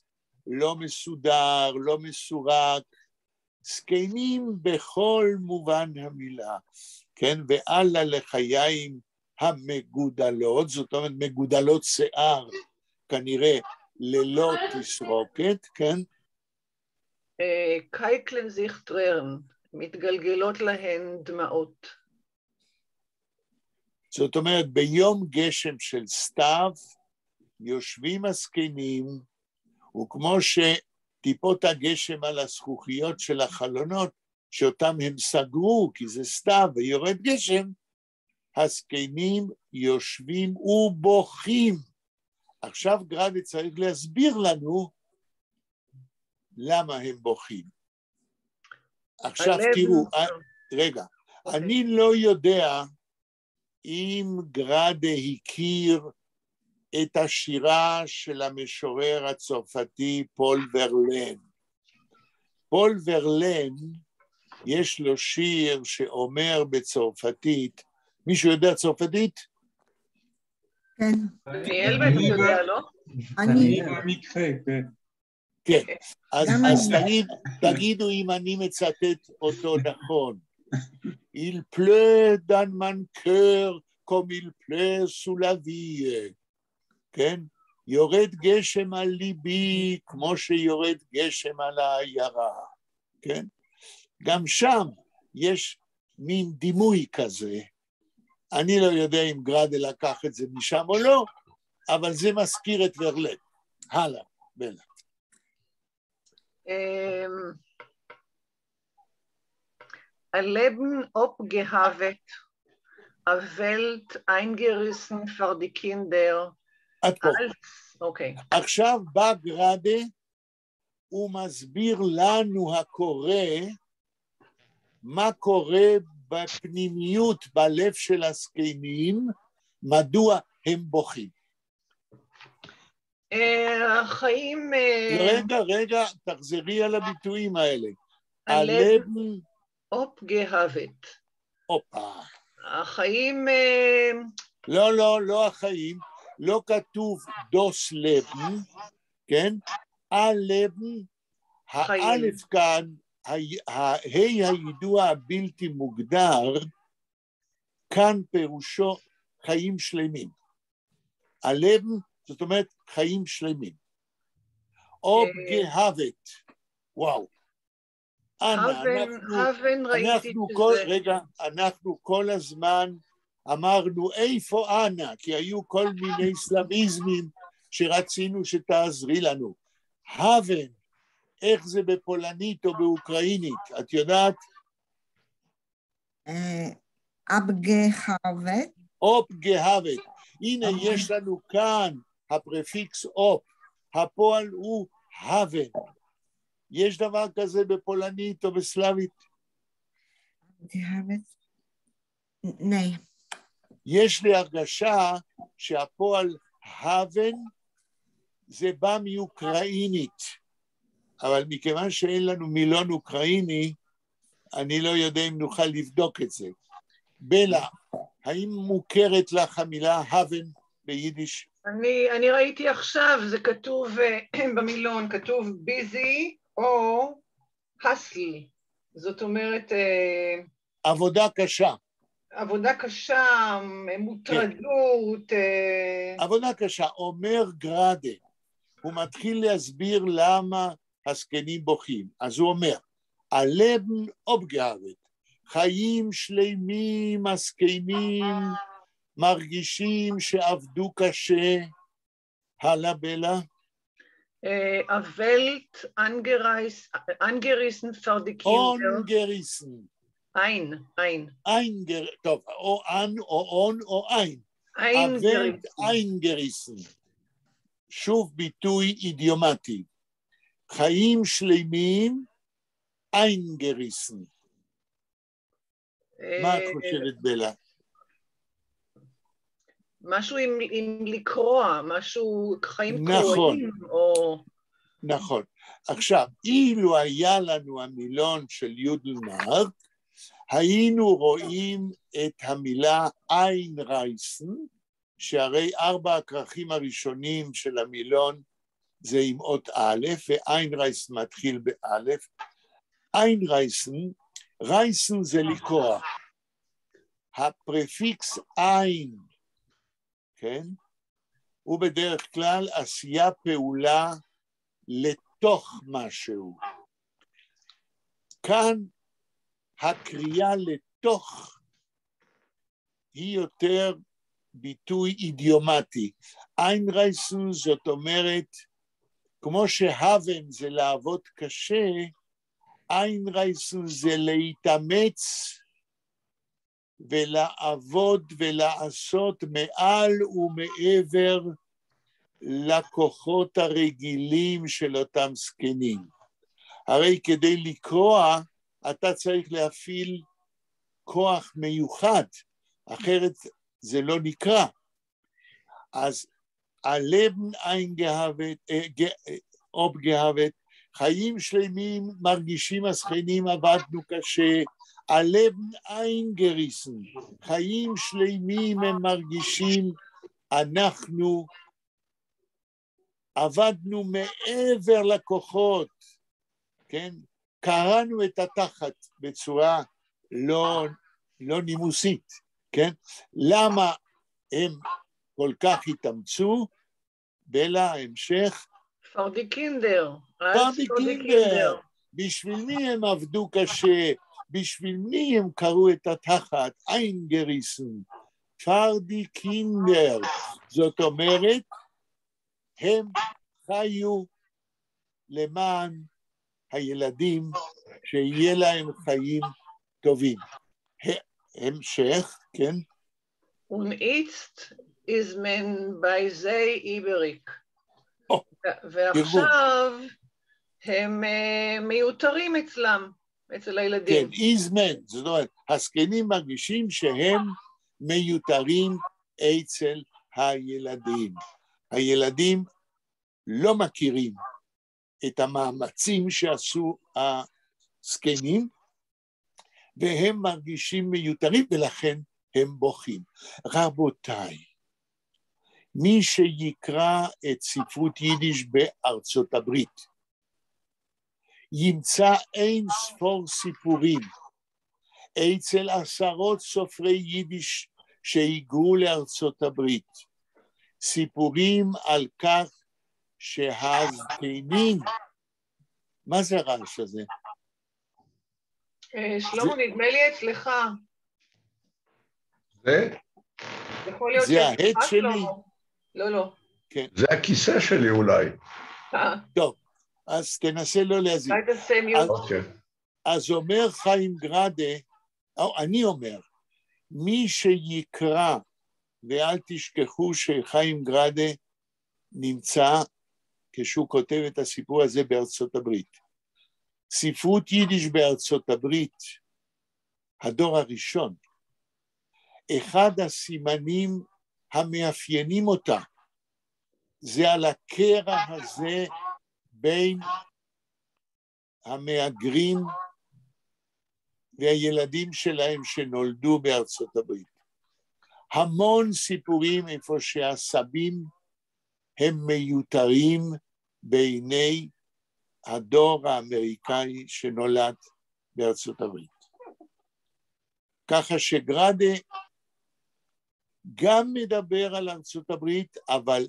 לא מסודר, לא מסורק, זקנים בכל מובן המילה, כן? ועלה לחיים המגודלות, זאת אומרת מגודלות שיער, כנראה ללא תסרוקת, כן? קייקלן זיך טררן, מתגלגלות להן דמעות. זאת אומרת, ביום גשם של סתיו, יושבים הזקנים, וכמו שטיפות הגשם על הזכוכיות של החלונות, שאותם הם סגרו, כי זה סתיו ויורד גשם, הזקנים יושבים ובוכים. עכשיו גרדה צריך להסביר לנו למה הם בוכים. עכשיו תראו, רגע, אני לא יודע אם גרדה הכיר את השירה של המשורר הצרפתי פול ורלן. פול ורלן, יש לו שיר שאומר בצרפתית, מישהו יודע צרפתית? כן. דניאל בטח יודע, לא? אני. במקרה, כן. כן, אז תגידו אם אני מצטט אותו נכון. Il pleut dans mon cœur comme il pleut sous la vie. כן? יורד גשם על ליבי כמו שיורד גשם על העיירה. כן? גם שם יש מין דימוי כזה. אני לא יודע אם גרדה לקח את זה משם או לא, אבל זה מזכיר את ורלן. הלאה, בלה. Leben abgehavet, a Welt eingerissen für die Kinder. עד פה. אוקיי. עכשיו בא גרדה, הוא מסביר לנו הקורא, מה קורה בפנימיות, בלב של הזקנים, מדוע הם בוכים. החיים... רגע, תחזרי על הביטויים האלה. הלב אופגהבת. אופה. החיים... לא החיים, לא כתוב דוס לבן, כן? הלבן, האלף כאן, הידוע הבלתי מוגדר, כאן פירושו חיים שלמים. הלבן, זאת אומרת חיים שלמים. אופגהבת, וואו. אנחנו כל הזמן אמרנו איפה אנה, כי היו כל מיני סלאביזמים שרצינו שתעזרי לנו. הבן, איך זה בפולנית או באוקראינית, את יודעת? אופגהבת. אופגהבת. הנה יש לנו כאן הפרפיקס אופ, הפועל הוא הבן. יש דבר כזה בפולנית או בסלאבית? ני. יש לי הרגשה שהפועל הבן זה בא מאוקראינית, אבל מכיוון שאין לנו מילון אוקראיני, אני לא יודע אם נוכל לבדוק את זה. בלה, האם מוכרת לך המילה הבן ביידיש? אני ראיתי עכשיו, זה כתוב במילון, כתוב ביזי או הסל, זאת אומרת... עבודה קשה. עבודה קשה, מוטרדות. עבודה קשה, אומר גרדה, הוא מתחיל להסביר למה הזקנים בוכים. אז הוא אומר, הלבן אופגהבת, חיים שלמים, הזקנים, מרגישים שעבדו קשה, הלאה בלה. Welt angerissen für die Kinder. Ungerissen. Ein. טוב, או אן, או און, או אין. הוולט eingerissen. שוב ביטוי אידיומטי. חיים שלמים eingerissen. מה את חושבת, בלה? משהו עם לקרוע, משהו חיים נכון. קרועים, או... נכון. עכשיו, אילו היה לנו המילון של יודלמרק, היינו רואים את המילה איינרייסן, שהרי 4 הכרכים הראשונים של המילון זה עם אות א', ואיינרייסן מתחיל באלף. איינרייסן, רייסן זה לקרוע. הפרפיקס אין, כן? הוא בדרך כלל עשייה פעולה לתוך משהו. כאן הקריאה לתוך היא יותר ביטוי אידיומטי. איינרייסן זאת אומרת, כמו שהוון זה לעבוד קשה, איינרייסן זה להתאמץ ולעבוד ולעשות מעל ומעבר לכוחות הרגילים של אותם זקנים. הרי כדי לקרוע, אתה צריך להפעיל כוח מיוחד, אחרת זה לא נקרא. אז הלבן אובגהבת, חיים שלמים מרגישים השכנים עבדנו קשה, הלבן איינגריסן, חיים שלמים הם מרגישים אנחנו עבדנו מעבר לכוחות, כן? קראנו את התחת בצורה לא נימוסית, כן? למה הם כל כך התאמצו? בלה, המשך. פרדי קינדר. בשביל מי הם עבדו קשה? בשביל מי הם קראו את התחת? איינגריסן. פרדי קינדר. זאת אומרת, הם חיו למען הילדים שיהיה להם חיים טובים. המשך, כן? Und jetzt ist man bei זה איבריק. ועכשיו הם מיותרים אצלם, אצל הילדים. כן, איזמן, זאת אומרת, הזקנים מרגישים שהם מיותרים אצל הילדים. הילדים לא מכירים את המאמצים שעשו הזקנים, והם מרגישים מיותרים, ולכן הם בוכים. רבותיי, מי שיקרא את ספרות יידיש בארצות הברית, ימצא אין ספור סיפורים אצל 10 סופרי יידיש שהיגרו לארצות הברית, סיפורים על כך שהזקנים, מה זה הרעש הזה? שלמה, נדמה לי אצלך. זה? זה ההד שלי? לא. כן. זה הכיסא שלי אולי. טוב, אז תנסה לא להזיק. אז אומר חיים גרדה, אני אומר, מי שיקרא, ואל תשכחו שחיים גרדה נמצא, כשהוא כותב את הסיפור הזה בארצות הברית. ספרות יידיש בארצות הברית, הדור הראשון, אחד הסימנים המאפיינים אותה, זה על הקרע הזה בין המהגרים והילדים שלהם שנולדו בארצות הברית. המון סיפורים איפה שהסבים הם מיותרים בעיני הדור האמריקאי שנולד בארצות הברית. ככה שגרדה גם מדבר על ארצות הברית, אבל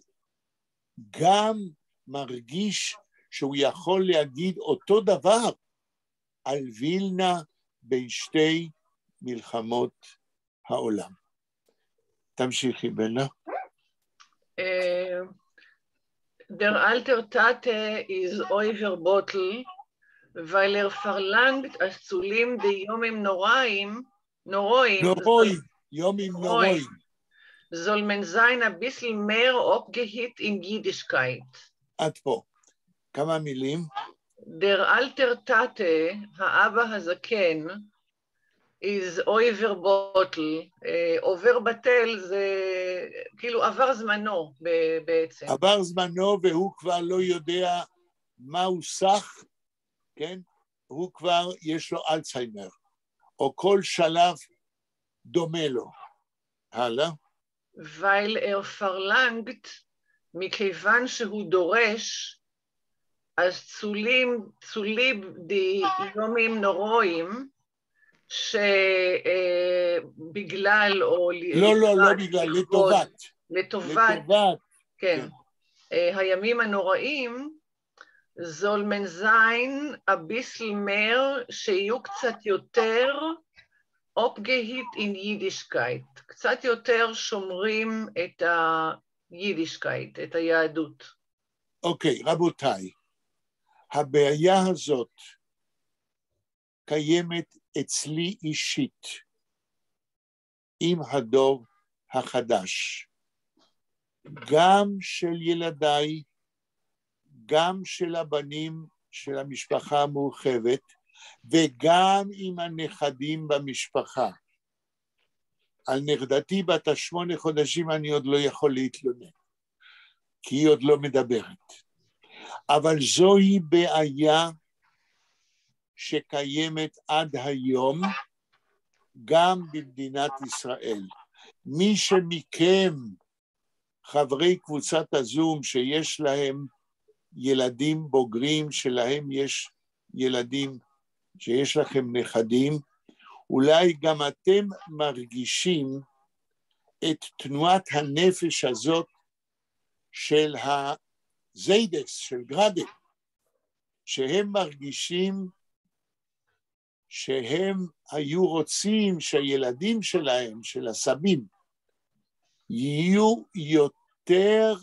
גם מרגיש שהוא יכול להגיד אותו דבר על וילנה בין 2 מלחמות העולם. תמשיכי בלה. Der alter Tate is overbottle, weil verlangt als Zulim de Yomim Noraim, יומים נוראים. soll man sein ein bisschen mehr abgehit in Jiddischkeit. עד פה. כמה מילים? Der alter Tate, האבא הזקן, is overbottle. עובר בטל זה כאילו עבר זמנו בעצם. עבר זמנו והוא כבר לא יודע מה הוא סך, כן? הוא כבר יש לו אלצהיימר, או כל שלב דומה לו. הלאה. weil verlangt, מכיוון שהוא דורש, אז צולים די יומים נוראים, שבגלל או... לא בגלל, לטובת. לטובת, כן. הימים הנוראים, זול מן זין הביסל מר, שיהיו קצת יותר אופגהית אין יידישקייט. קצת יותר שומרים את היידישקייט, את היהדות. אוקיי, רבותיי, הבעיה הזאת קיימת אצלי אישית עם הדור החדש, גם של ילדיי, גם של הבנים של המשפחה המורחבת, וגם עם הנכדים במשפחה. על נכדתי בת 8 חודשים אני עוד לא יכול להתלונן, כי היא עוד לא מדברת. אבל זוהי בעיה שקיימת עד היום, גם במדינת ישראל. מי שמכם, חברי קבוצת הזום, שיש להם ילדים בוגרים, שלהם יש ילדים, שיש לכם נכדים, אולי גם אתם מרגישים את תנועת הנפש הזאת של הזיידס, של גרדה, שהם מרגישים שהם היו רוצים שהילדים שלהם, של הסבים, יהיו יותר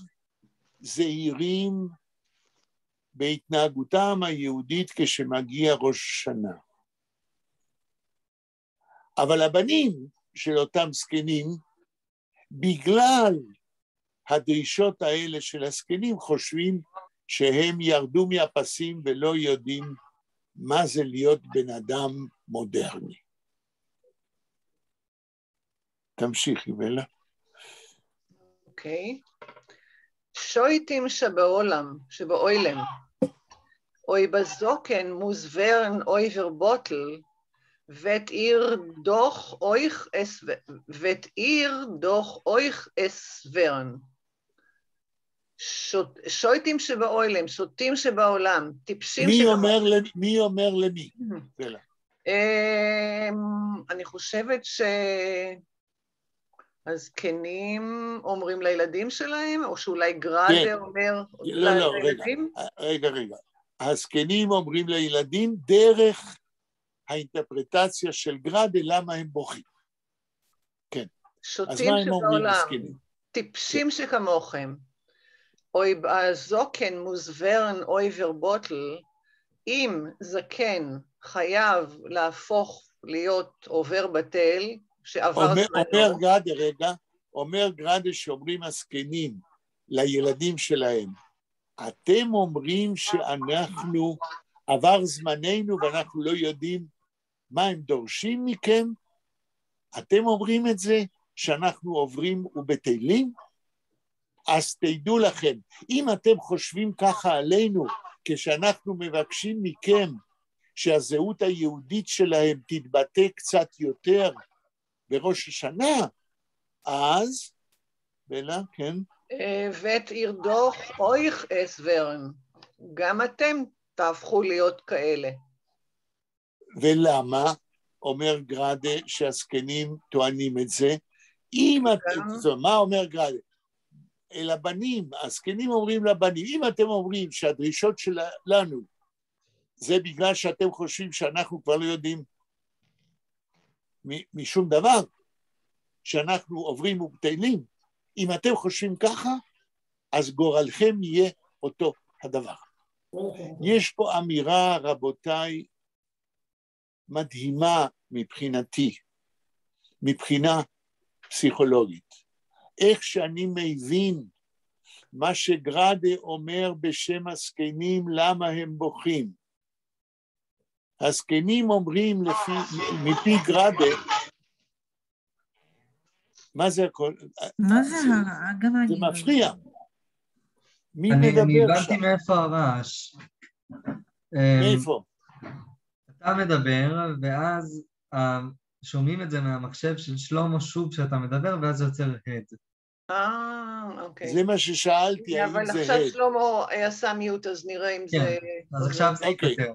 זהירים בהתנהגותם היהודית כשמגיע ראש השנה. אבל הבנים של אותם זקנים, בגלל הדרישות האלה של הזקנים, חושבים שהם ירדו מהפסים ולא יודעים מה זה להיות בן אדם מודרני. תמשיכי, בלה. אוקיי. שויטים שבאוילם, אוי בזוקן מוזברן אויבר בוטל, ותאיר דוח אויך אסברן. שויטים שבאוילם, שוטים שבעולם, טיפשים שבעולם. מי אומר למי? בלה. אני חושבת הזקנים אומרים לילדים שלהם, או שאולי גרדה אומר לילדים? רגע. הזקנים אומרים לילדים דרך האינטרפרטציה של גרדה, למה הם בוכים. כן. שוטים שבעולם, טיפשים שכמוכם, אוי בזוקן מוזברן אויבר בוטל, אם זקן חייב להפוך להיות עובר בטל, אומר גרדה שאומרים הזקנים לילדים שלהם, אתם אומרים שאנחנו עבר זמננו ואנחנו לא יודעים מה הם דורשים מכם? אתם אומרים את זה שאנחנו עוברים ובטלים? אז תדעו לכם, אם אתם חושבים ככה עלינו, כשאנחנו מבקשים מכם שהזהות היהודית שלהם תתבטא קצת יותר בראש השנה, אז, בלה, כן? ותאיר דוח אויך אסברן, גם אתם תהפכו להיות כאלה. ולמה? אומר גרדה שהזקנים טוענים את זה. מה אומר גרדה? אל הבנים, הזקנים אומרים לבנים, אם אתם אומרים שהדרישות שלנו זה בגלל שאתם חושבים שאנחנו כבר לא יודעים משום דבר, שאנחנו עוברים ובטלים, אם אתם חושבים ככה, אז גורלכם יהיה אותו הדבר. יש פה אמירה, רבותיי, מדהימה מבחינתי, מבחינה פסיכולוגית. איך שאני מבין מה שגראדה אומר בשם הזקנים, למה הם בוכים. הזקנים אומרים מפי גראדה, מה זה הכל? מה זה גם זה מפריע. מי אני מדבר שם? הבנתי מאיפה הרעש. מאיפה? אתה מדבר, ואז שומעים את זה מהמחשב של שלמה שוב שאתה מדבר, ואז זה יוצר הד. אוקיי. זה מה ששאלתי, האם אבל זה עכשיו הד. שלמה עשה מיוט, אז נראה אם זה... כן, אז עכשיו זה ייפטר.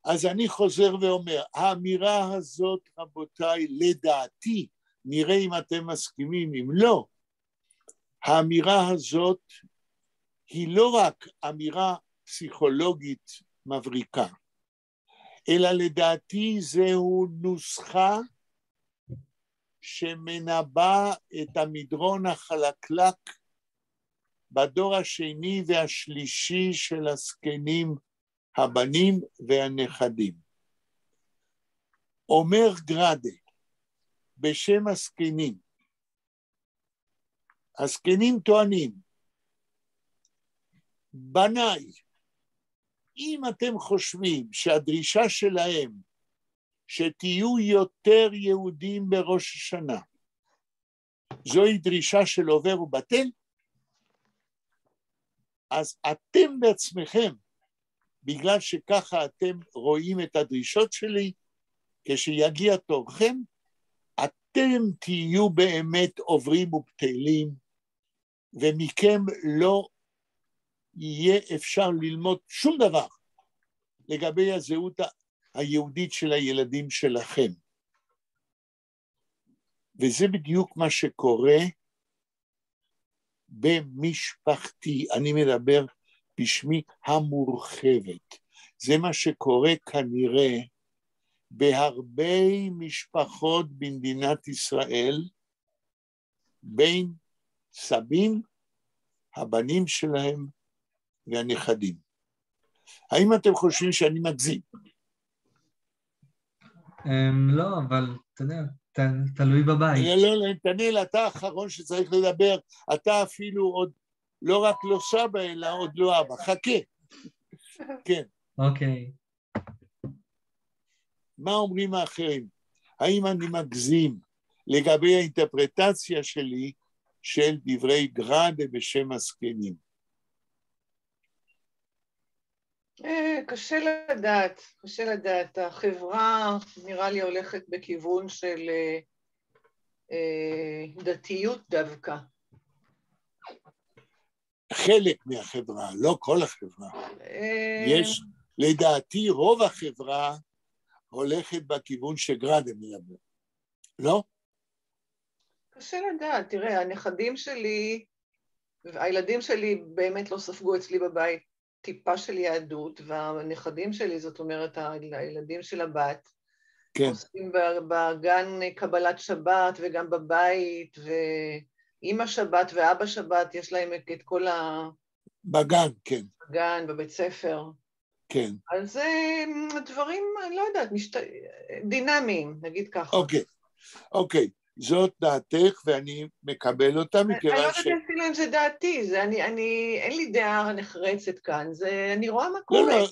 אז אני חוזר ואומר, האמירה הזאת, רבותיי, לדעתי, נראה אם אתם מסכימים, אם לא, האמירה הזאת היא לא רק אמירה פסיכולוגית מבריקה, אלא לדעתי זהו נוסחה שמנבא את המדרון החלקלק בדור השני והשלישי של הזקנים, הבנים והנכדים. אומר גראדה בשם הזקנים, הזקנים טוענים, בניי, אם אתם חושבים שהדרישה שלהם שתהיו יותר יהודים בראש השנה, זוהי דרישה של עובר ובטל, אז אתם בעצמכם, בגלל שככה אתם רואים את הדרישות שלי, כשיגיע תורכם, אתם תהיו באמת עוברים ובטלים, ומכם לא יהיה אפשר ללמוד שום דבר לגבי הזהות היהודית של הילדים שלכם. וזה בדיוק מה שקורה במשפחתי, אני מדבר בשמי המורחבת. זה מה שקורה כנראה בהרבה משפחות במדינת ישראל, בין סבים, הבנים שלהם והנכדים. האם אתם חושבים שאני מגזים? לא, אבל אתה יודע, תלוי בבית. לא, נתנאל, אתה האחרון שצריך לדבר, אתה אפילו עוד לא רק לא סבא, אלא עוד לא אבא. חכה. כן. אוקיי. מה אומרים האחרים? האם אני מגזים לגבי האינטרפרטציה שלי של דברי גראדה בשם הזקנים? קשה לדעת. החברה נראה לי הולכת בכיוון של דתיות דווקא. חלק מהחברה, לא כל החברה. יש, לדעתי, רוב החברה הולכת בכיוון שגראדה מדבר. לא? קשה לדעת. תראה, הנכדים שלי, הילדים שלי באמת לא ספגו אצלי בבית טיפה של יהדות, והנכדים שלי, זאת אומרת, הילדים של הבת, כן. עושים בגן קבלת שבת וגם בבית, ואמא שבת ואבא שבת, יש להם את כל בגן, כן. בגן, בבית ספר. כן. אז זה דברים, אני לא יודעת, דינמיים, נגיד ככה. אוקיי. זאת דעתך ואני מקבל אותה מכיוון אני לא יודעת אפילו אם זה דעתי, אין לי דעה נחרצת כאן, אני רואה מה קורה. לא,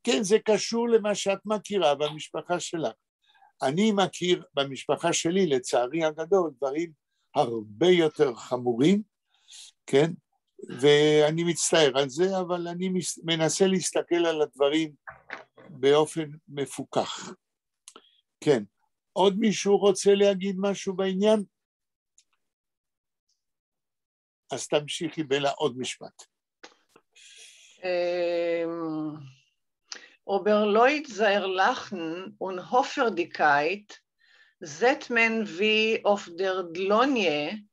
כן, זה קשור למה שאת מכירה במשפחה שלך. אני מכיר במשפחה שלי, לצערי הגדול, דברים הרבה יותר חמורים, כן? ואני מצטער על זה, אבל אני מנסה להסתכל על הדברים באופן מפוקח. כן. עוד מישהו רוצה להגיד משהו בעניין? אז תמשיכי בלה עוד משפט. Oberleut Erlachen und Hoffärtigkeit sieht man wie auf der Dlonie,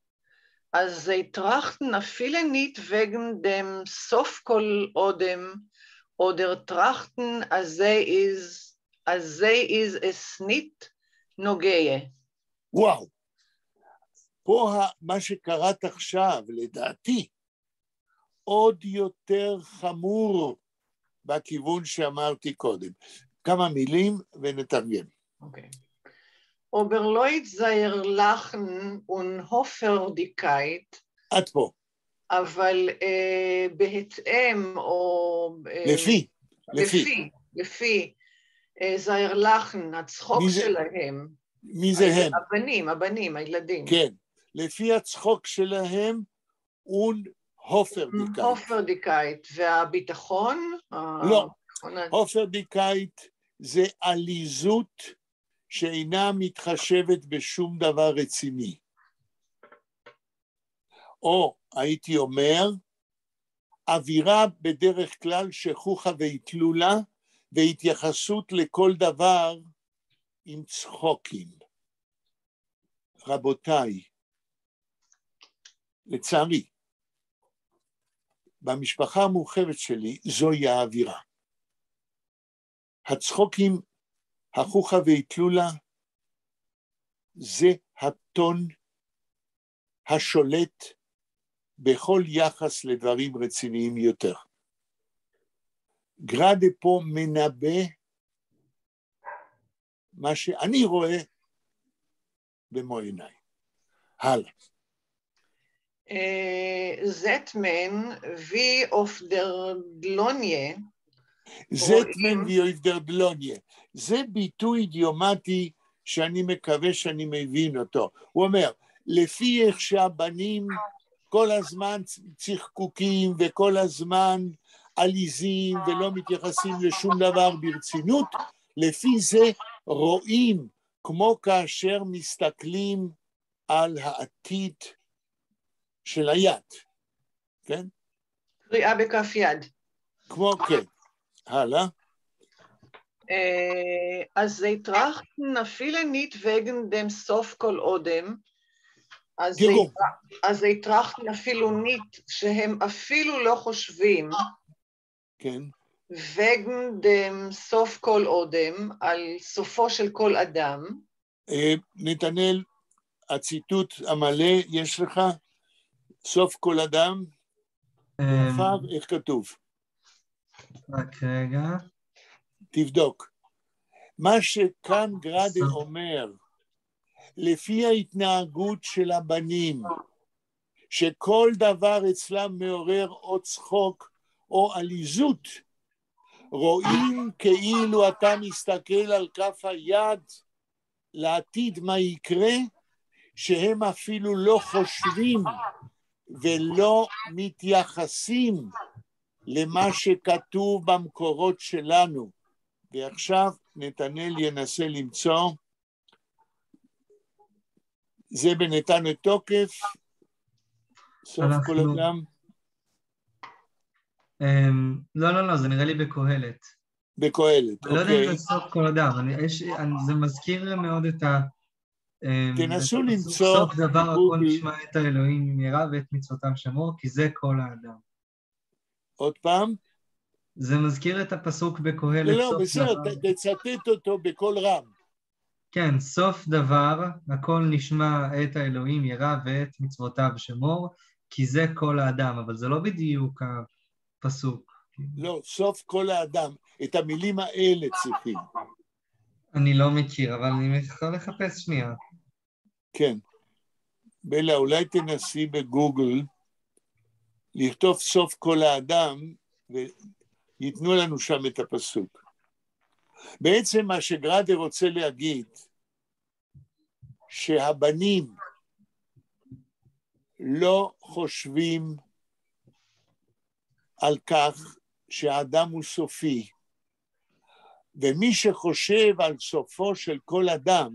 als sie trachten viele nicht wegen dem Sofkol-Odem oder trachten, als sie ist es nicht נוגע. וואו, פה מה שקראת עכשיו, לדעתי, עוד יותר חמור בכיוון שאמרתי קודם. כמה מילים ונתרגם. אוקיי. Oberleut seiner Lachen und Hoffärtigkeit. עד פה. אבל בהתאם או... לפי זייר לחן, הצחוק שלהם. מי זה הם? הבנים, הילדים. כן, לפי הצחוק שלהם, הופרדיקאית. והביטחון? לא, הופרדיקאית זה עליזות שאינה מתחשבת בשום דבר רציני. או הייתי אומר, אווירה בדרך כלל שכוחה והתלולה, והתייחסות לכל דבר עם צחוקים. רבותיי, לצערי, במשפחה המורחבת שלי זוהי האווירה. הצחוקים, הכוחה והתלולה, זה הטון השולט בכל יחס לדברים רציניים יותר. גראדה פה מנבא מה שאני רואה במו עיניי. הלאה. זטמן וי אוף דר דלוניה. זטמן וי אוף דר דלוניה. זה ביטוי אידיומטי שאני מקווה שאני מבין אותו. הוא אומר, לפי איך שהבנים כל הזמן צחקוקים וכל הזמן עליזים ולא מתייחסים לשום דבר ברצינות, לפי זה רואים כמו כאשר מסתכלים על העתיד של היד, כן? קריאה בכף יד. כמו כן, הלאה. אז זה trachten viele nicht wegen dem סוף כל אודם, אז זה trachten אפילו nicht, שהם אפילו לא חושבים, כן. wegen dem סוף כל אודם, על סופו של כל אדם. נתנאל, הציטוט המלא יש לך? סוף כל אדם? איך כתוב? רק רגע. תבדוק. מה שכאן גראדה אומר, לפי ההתנהגות של הבנים, שכל דבר אצלם מעורר או צחוק או עליזות, רואים כאילו אתה מסתכל על כף היד לעתיד מה יקרה, שהם אפילו לא חושבים ולא מתייחסים למה שכתוב במקורות שלנו. ועכשיו נתנאל ינסה למצוא, זה בנתן תוקף, סוף כל אדם. לא, זה נראה לי בקהלת. בקהלת, אוקיי. לא יודע אם זה סוף כל אדם, זה מזכיר מאוד את ה... תנסו למצוא... סוף דבר הכל נשמע את האלוהים ירא ואת מצוותיו שמור, כי זה כל האדם. עוד פעם? זה מזכיר את הפסוק בקהלת. לא, בסדר, תצטט אותו בקול רם. כן, סוף דבר, הכל נשמע את האלוהים ירא ואת מצוותיו שמור, כי זה כל האדם, אבל זה לא בדיוק הפסוק. לא, סוף כל האדם, את המילים האלה צריכים. אני לא מכיר, אבל אני יכול לחפש שנייה. כן. בלה, אולי תנסי בגוגל לכתוב סוף כל האדם, ויתנו לנו שם את הפסוק. בעצם מה שגראדה רוצה להגיד, שהבנים לא חושבים על כך שהאדם הוא סופי, ומי שחושב על סופו של כל אדם,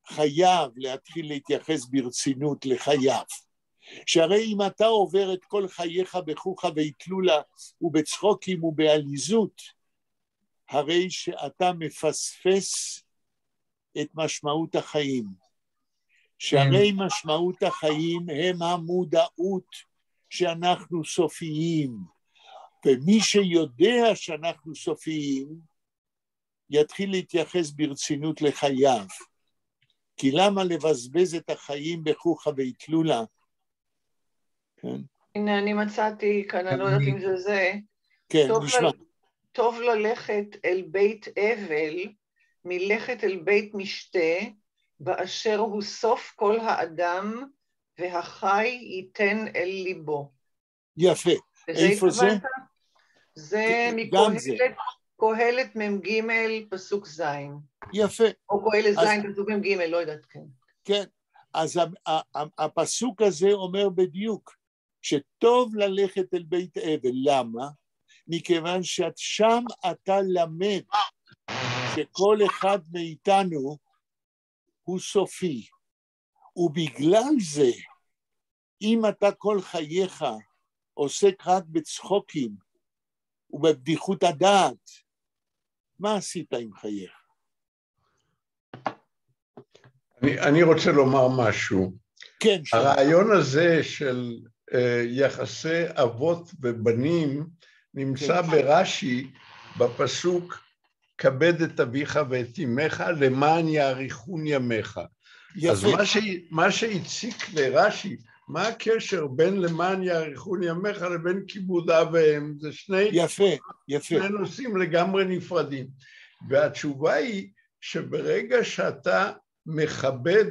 חייב להתחיל להתייחס ברצינות לחייו. שהרי אם אתה עובר את כל חייך בחוכה והתלולה ובצחוקים ובעליזות, הרי שאתה מפספס את משמעות החיים. שהרי משמעות החיים הם המודעות שאנחנו סופיים, ומי שיודע שאנחנו סופיים, יתחיל להתייחס ברצינות לחייו. כי למה לבזבז את החיים בחוכה והתלולה? כן? הנה, אני מצאתי כאן, אני לא יודעת אם זה זה. כן, נשמע. טוב ללכת אל בית אבל, מלכת אל בית משתה, באשר הוא סוף כל האדם, והחי ייתן אל ליבו. יפה. איפה זה? זה מקהלת מ"ג פסוק ז'. יפה. או קהלת ז' פסוק מ"ג, לא יודעת, כן. כן, אז הפסוק הזה אומר בדיוק, שטוב ללכת אל בית אבל. למה? מכיוון ששם אתה למד שכל אחד מאיתנו הוא סופי, ובגלל זה, אם אתה כל חייך עוסק רק בצחוקים ובבדיחות הדעת, מה עשית עם חייך? אני רוצה לומר משהו. כן, הרעיון הזה של יחסי אבות ובנים נמצא ברש"י בפסוק כבד את אביך ואת אמך למען יאריכון ימיך. אז מה שהציק לרש"י, מה הקשר בין למען יאריכון ימיך לבין כיבוד אב ואם? זה שני נושאים לגמרי נפרדים. והתשובה היא שברגע שאתה מכבד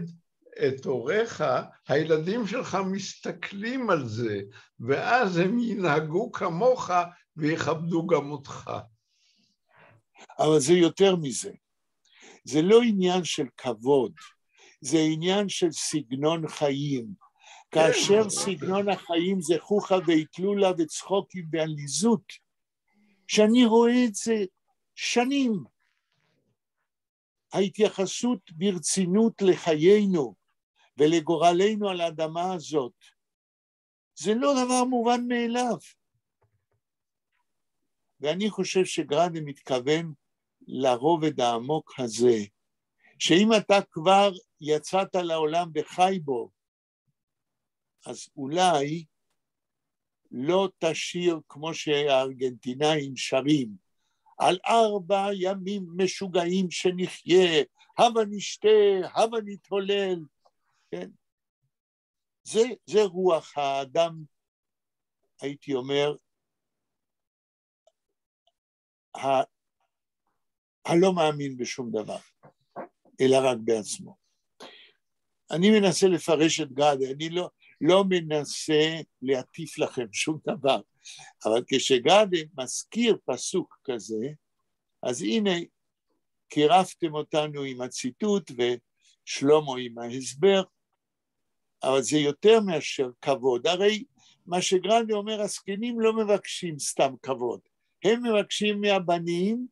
את הוריך, הילדים שלך מסתכלים על זה, ואז הם ינהגו כמוך ויכבדו גם אותך. אבל זה יותר מזה. זה לא עניין של כבוד, זה עניין של סגנון חיים. כאשר סגנון החיים זה חוכה והתלולה וצחוקים ועליזות, שאני רואה את זה שנים. ההתייחסות ברצינות לחיינו ולגורלנו על האדמה הזאת, זה לא דבר מובן מאליו. ואני חושב שגראדה מתכוון לרובד העמוק הזה, שאם אתה כבר יצאת לעולם וחי בו, אז אולי לא תשיר כמו שהארגנטינאים שרים, על 4 ימים משוגעים שנחיה, הבה נשתה, הבה נתהולל, כן? זה רוח האדם, הייתי אומר, הלא מאמין בשום דבר, אלא רק בעצמו. אני מנסה לפרש את גראדה, אני לא מנסה להטיף לכם שום דבר, אבל כשגראדה מזכיר פסוק כזה, אז הנה קירבתם אותנו עם הציטוט ושלמה עם ההסבר, אבל זה יותר מאשר כבוד. הרי מה שגראדה אומר, הזקנים לא מבקשים סתם כבוד, הם מבקשים מהבנים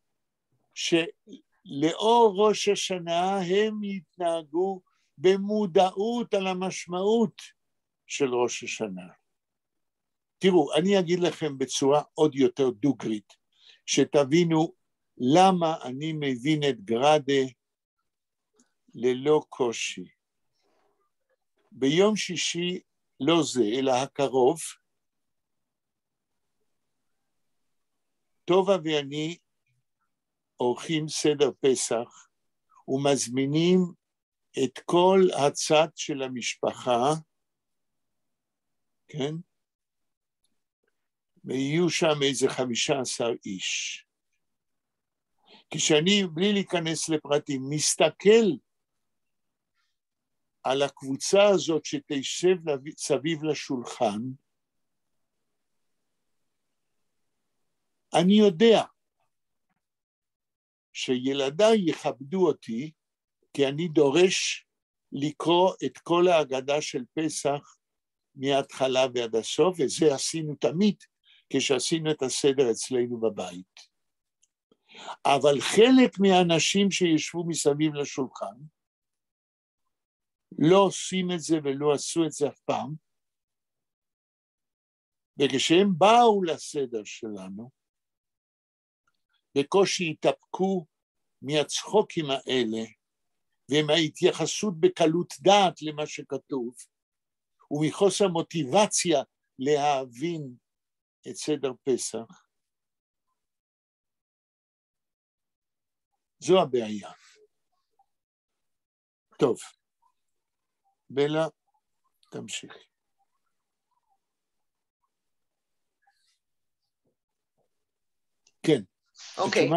שלאור ראש השנה הם יתנהגו במודעות על המשמעות של ראש השנה. תראו, אני אגיד לכם בצורה עוד יותר דוגרית, שתבינו למה אני מבין את גראדה ללא קושי. ביום שישי, לא זה, אלא הקרוב, טובה ואני עורכים סדר פסח ומזמינים את כל הצד של המשפחה, כן? ויהיו שם איזה 15 איש. כשאני, בלי להיכנס לפרטים, מסתכל על הקבוצה הזאת שתשב סביב לשולחן, אני יודע שילדיי יכבדו אותי, כי אני דורש לקרוא את כל ההגדה של פסח מההתחלה ועד הסוף, וזה עשינו תמיד כשעשינו את הסדר אצלנו בבית. אבל חלק מהאנשים שישבו מסביב לשולחן, לא עושים את זה ולא עשו את זה אף פעם, וכשהם באו לסדר שלנו, בקושי התאפקו מהצחוקים האלה, ומההתייחסות בקלות דעת למה שכתוב, ומחוסר מוטיבציה להבין את סדר פסח. זו הבעיה. טוב, בלה, תמשיך. אוקיי.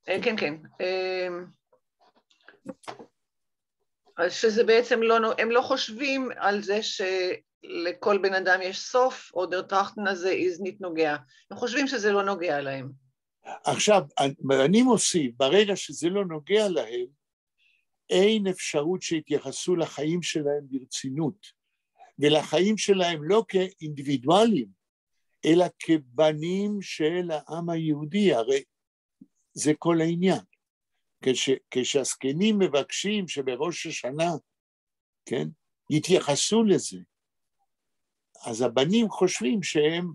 כן, כן. אז שזה בעצם לא, הם לא חושבים על זה שלכל בן אדם יש סוף, או דר טראכטן הזה איזנית נוגע. הם חושבים שזה לא נוגע להם. עכשיו, אני מוסיף, ברגע שזה לא נוגע להם, אין אפשרות שיתייחסו לחיים שלהם ברצינות, ולחיים שלהם לא כאינדיבידואלים, אלא כבנים של העם היהודי, הרי זה כל העניין. כשהזקנים מבקשים שבראש השנה, כן, יתייחסו לזה, אז הבנים חושבים שהם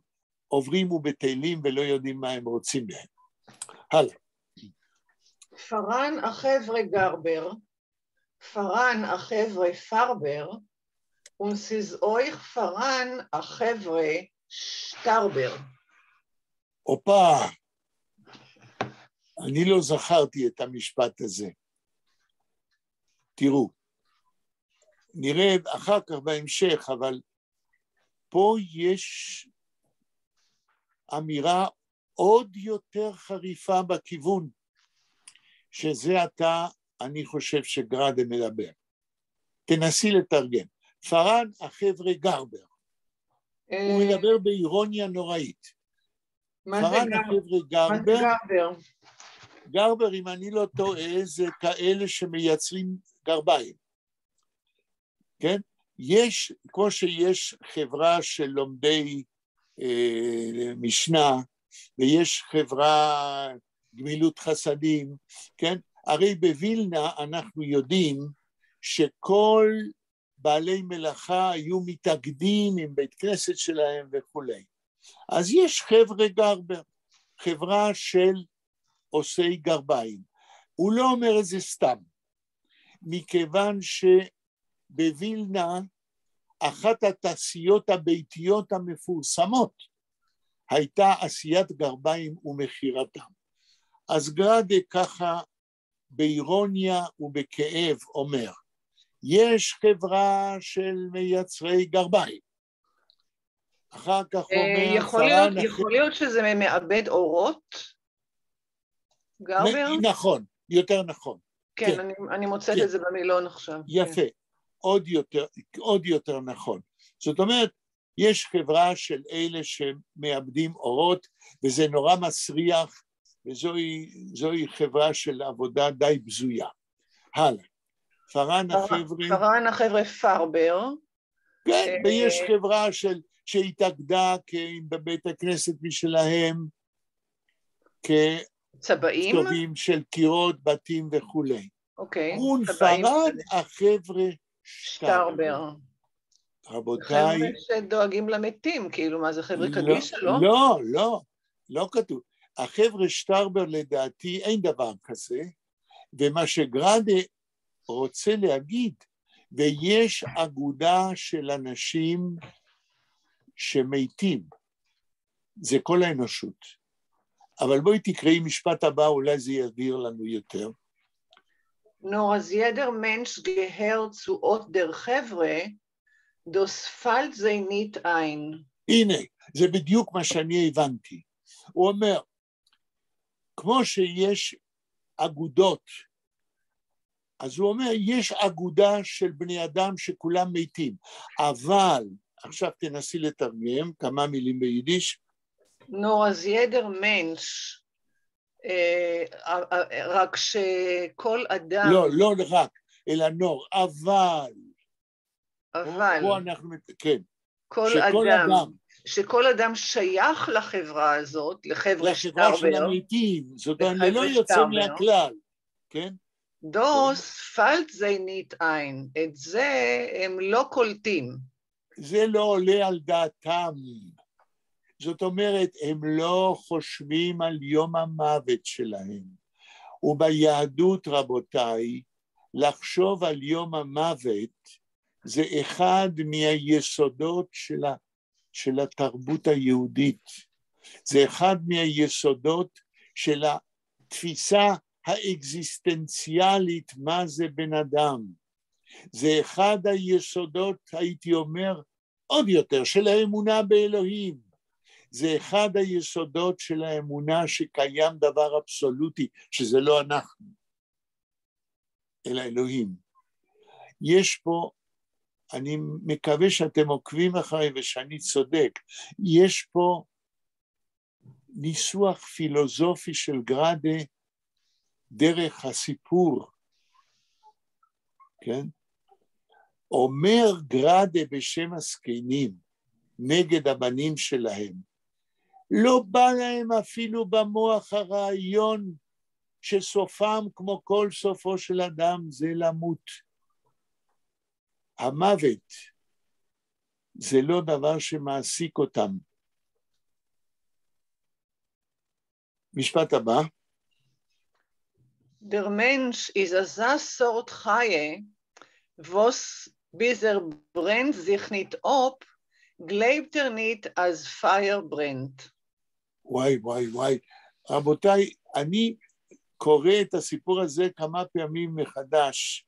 עוברים ובטלים ולא יודעים מה הם רוצים מהם. הלאה. פארן החבר'ה גרבר, פארן החבר'ה פרבר, ונסיז-אויך פארן החבר'ה שטרבר. אופה, אני לא זכרתי את המשפט הזה. תראו, נראה אחר כך בהמשך, אבל פה יש אמירה עוד יותר חריפה בכיוון, שזה עתה אני חושב שגראדה מדבר. תנסי לתרגם. פארן החבר'ה גרבר. הוא מדבר באירוניה נוראית. פארן החבר'ה גרבר. גרבר, אם אני לא טועה, זה כאלה שמייצרים גרביים. כן? יש, כמו שיש חברה של לומדי משנה, ויש חברה גמילות חסדים, כן? הרי בווילנה אנחנו יודעים שכל בעלי מלאכה היו מתאגדים עם בית כנסת שלהם וכו'. אז יש חבר'ה גרבר, חברה של עושי גרביים. הוא לא אומר את זה סתם, מכיוון שבווילנה אחת התעשיות הביתיות המפורסמות הייתה עשיית גרביים ומחירתם. אז גראדה ככה באירוניה ובכאב אומר, יש חברה של מייצרי גרביים. אחר כך אומר... יכול להיות שזה מאבד אורות? גרבר? נכון, יותר נכון. כן, אני מוצאת את זה במילון עכשיו. יפה, עוד יותר נכון. זאת אומרת, יש חברה של אלה שמאבדים אורות, וזה נורא מסריח, וזוהי חברה של עבודה די בזויה. הלאה. פארן החבר'ה פרבר. כן, ויש חברה שהתאגדה בבית הכנסת משלהם, צבעים? כתובים של קירות, בתים וכו'. אוקיי. פארן החבר'ה שטרבר. רבותיי. חבר'ה שדואגים למתים, כאילו, מה זה חבר'ה קדישא, לא? לא כתוב. החבר'ה שטרבר לדעתי אין דבר כזה, ומה שגראדה רוצה להגיד, ויש אגודה של אנשים שמתים, זה כל האנושות. אבל בואי תקראי משפט הבא, אולי זה יבהיר לנו יותר. Nur als jeder Mensch gehört zu Ort der Chevre, das fällt sie nicht ein. הנה, זה בדיוק מה שאני הבנתי. הוא אומר, כמו שיש אגודות, אז הוא אומר, יש אגודה של בני אדם שכולם מתים, אבל, עכשיו תנסי לתרגם כמה מילים ביידיש. Nur als jeder Mensch, רק שכל אדם... לא רק, אלא נור, אבל. פה אנחנו, כן. שכל אדם שייך לחברה הזאת, לחבר'ה שטרבר. לחברה של המתים, זאת אומרת, לא יוצא מהכלל, כן? דוס פלט זה נית עין, את זה הם לא קולטים. זה לא עולה על דעתם. זאת אומרת, הם לא חושבים על יום המוות שלהם. וביהדות, רבותיי, לחשוב על יום המוות, זה אחד מהיסודות של התרבות היהודית. זה אחד מהיסודות של התפיסה האקזיסטנציאלית, מה זה בן אדם. זה אחד היסודות, הייתי אומר, עוד יותר, של האמונה באלוהים. זה אחד היסודות של האמונה שקיים דבר אבסולוטי, שזה לא אנחנו, אלא אלוהים. יש פה, אני מקווה שאתם עוקבים אחרי ושאני צודק, יש פה ניסוח פילוסופי של גראדה דרך הסיפור, כן? אומר גראדה בשם הזקנים נגד הבנים שלהם, לא בא להם אפילו במוח הרעיון שסופם כמו כל סופו של אדם זה למות. המוות זה לא דבר שמעסיק אותם. משפט הבא. Der Mensch ist eine Sort Chaie, was bis brennt sich nicht ab, glaubt nicht, als Feuer brennt. וואי, וואי, וואי. רבותיי, אני קורא את הסיפור הזה כמה פעמים מחדש,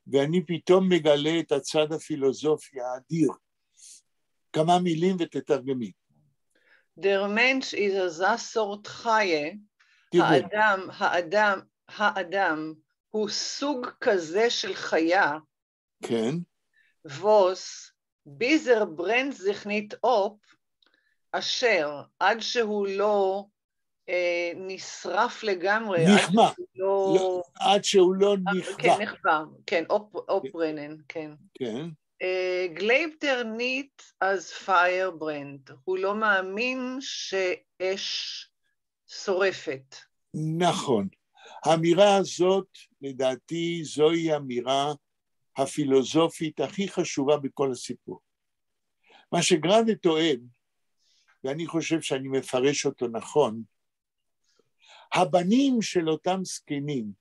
ואני פתאום מגלה את הצד הפילוסופי האדיר. כמה מילים ותתרגמי. Der Mensch ist eine Sort Chaie, האדם הוא סוג כזה של חיה, כן. was ביזר ברנד sich nicht ab, אשר עד שהוא לא נשרף לגמרי, נכבה, עד שהוא לא נכבה. כן, נכבה, כן, אופרנן, כן. כן. גלייבטר ניט אז פייר ברנד, הוא לא מאמין שאש שורפת. נכון. האמירה הזאת, לדעתי, זוהי האמירה הפילוסופית הכי חשובה בכל הסיפור. מה שגראדה טוען, ואני חושב שאני מפרש אותו נכון, הבנים של אותם זקנים,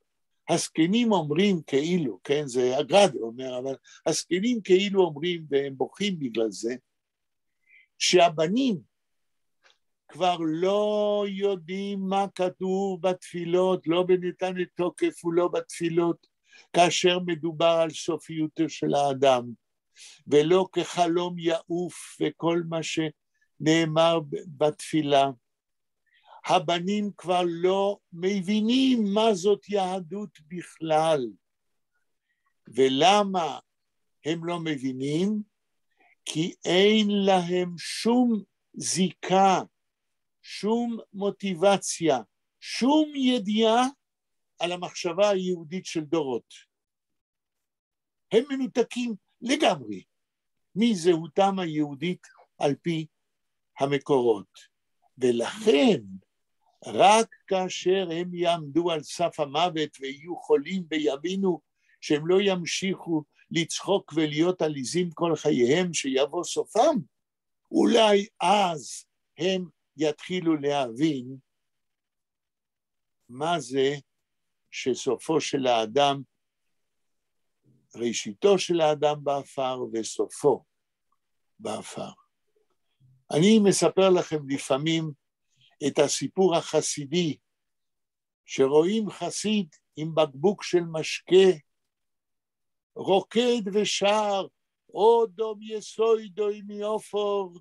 הזקנים אומרים כאילו, כן, זה גראדה אומר, אבל הזקנים כאילו אומרים, והם בוכים בגלל זה, שהבנים כבר לא יודעים מה כתוב בתפילות, לא בנתן לתוקף ולא בתפילות, כאשר מדובר על סופיותו של האדם, ולא כחלום יעוף וכל מה שנאמר בתפילה. הבנים כבר לא מבינים מה זאת יהדות בכלל. ולמה הם לא מבינים? כי אין להם שום זיקה, שום מוטיבציה, שום ידיעה על המחשבה היהודית של דורות. הם מנותקים לגמרי מזהותם היהודית על פי המקורות. ולכן, רק כאשר הם יעמדו על סף המוות ויהיו חולים ויבינו שהם לא ימשיכו לצחוק ולהיות עליזים כל חייהם שיבוא סופם, אולי אז הם יתחילו להבין מה זה שסופו של האדם, ראשיתו של האדם באפר וסופו באפר. אני מספר לכם לפעמים את הסיפור החסידי, שרואים חסיד עם בקבוק של משקה, רוקד ושר, אודום יסוידוי מאופור,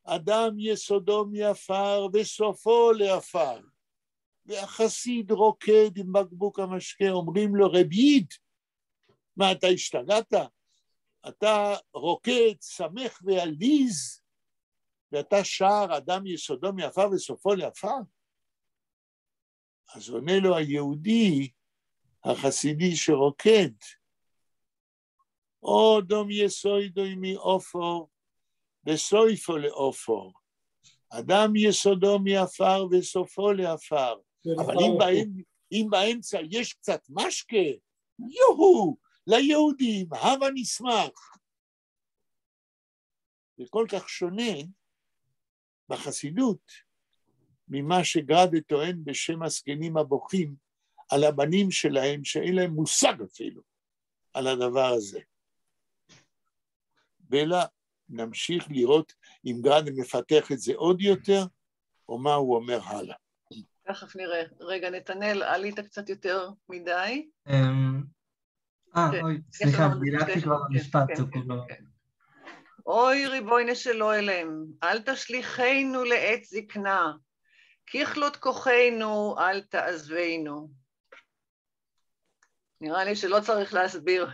אדם יסודו מאפר וסופו לאפר. והחסיד רוקד עם בקבוק המשקה, אומרים לו, רביד, מה אתה השתגעת? אתה רוקד, שמח ועליז, ואתה שר, אדם יסודו מאפר וסופו לאפר? אז עונה לו היהודי, החסידי שרוקד, אודום יסוידוי מאופור וסויפו לאופור, אדם יסודו מאפר וסופו לאפר, אבל אם באמצע יש קצת משקה, יוהו, ליהודים, הבה נשמח. זה כל כך שונה בחסידות ממה שגראדה טוען בשם הזקנים הבוכים על הבנים שלהם, שאין להם מושג אפילו על הדבר הזה. ולא נמשיך לראות אם גראדה מפתח את זה עוד יותר, או מה הוא אומר הלאה. תכף נראה. רגע, נתנאל, עלית קצת יותר מדי. אוי, סליחה, דילגתי כבר במשפט. אוי ריבונו של עולם, אל תשליכנו לעת זקנה, ככלות כוחנו אל תעזבנו. נראה לי שלא צריך להסביר.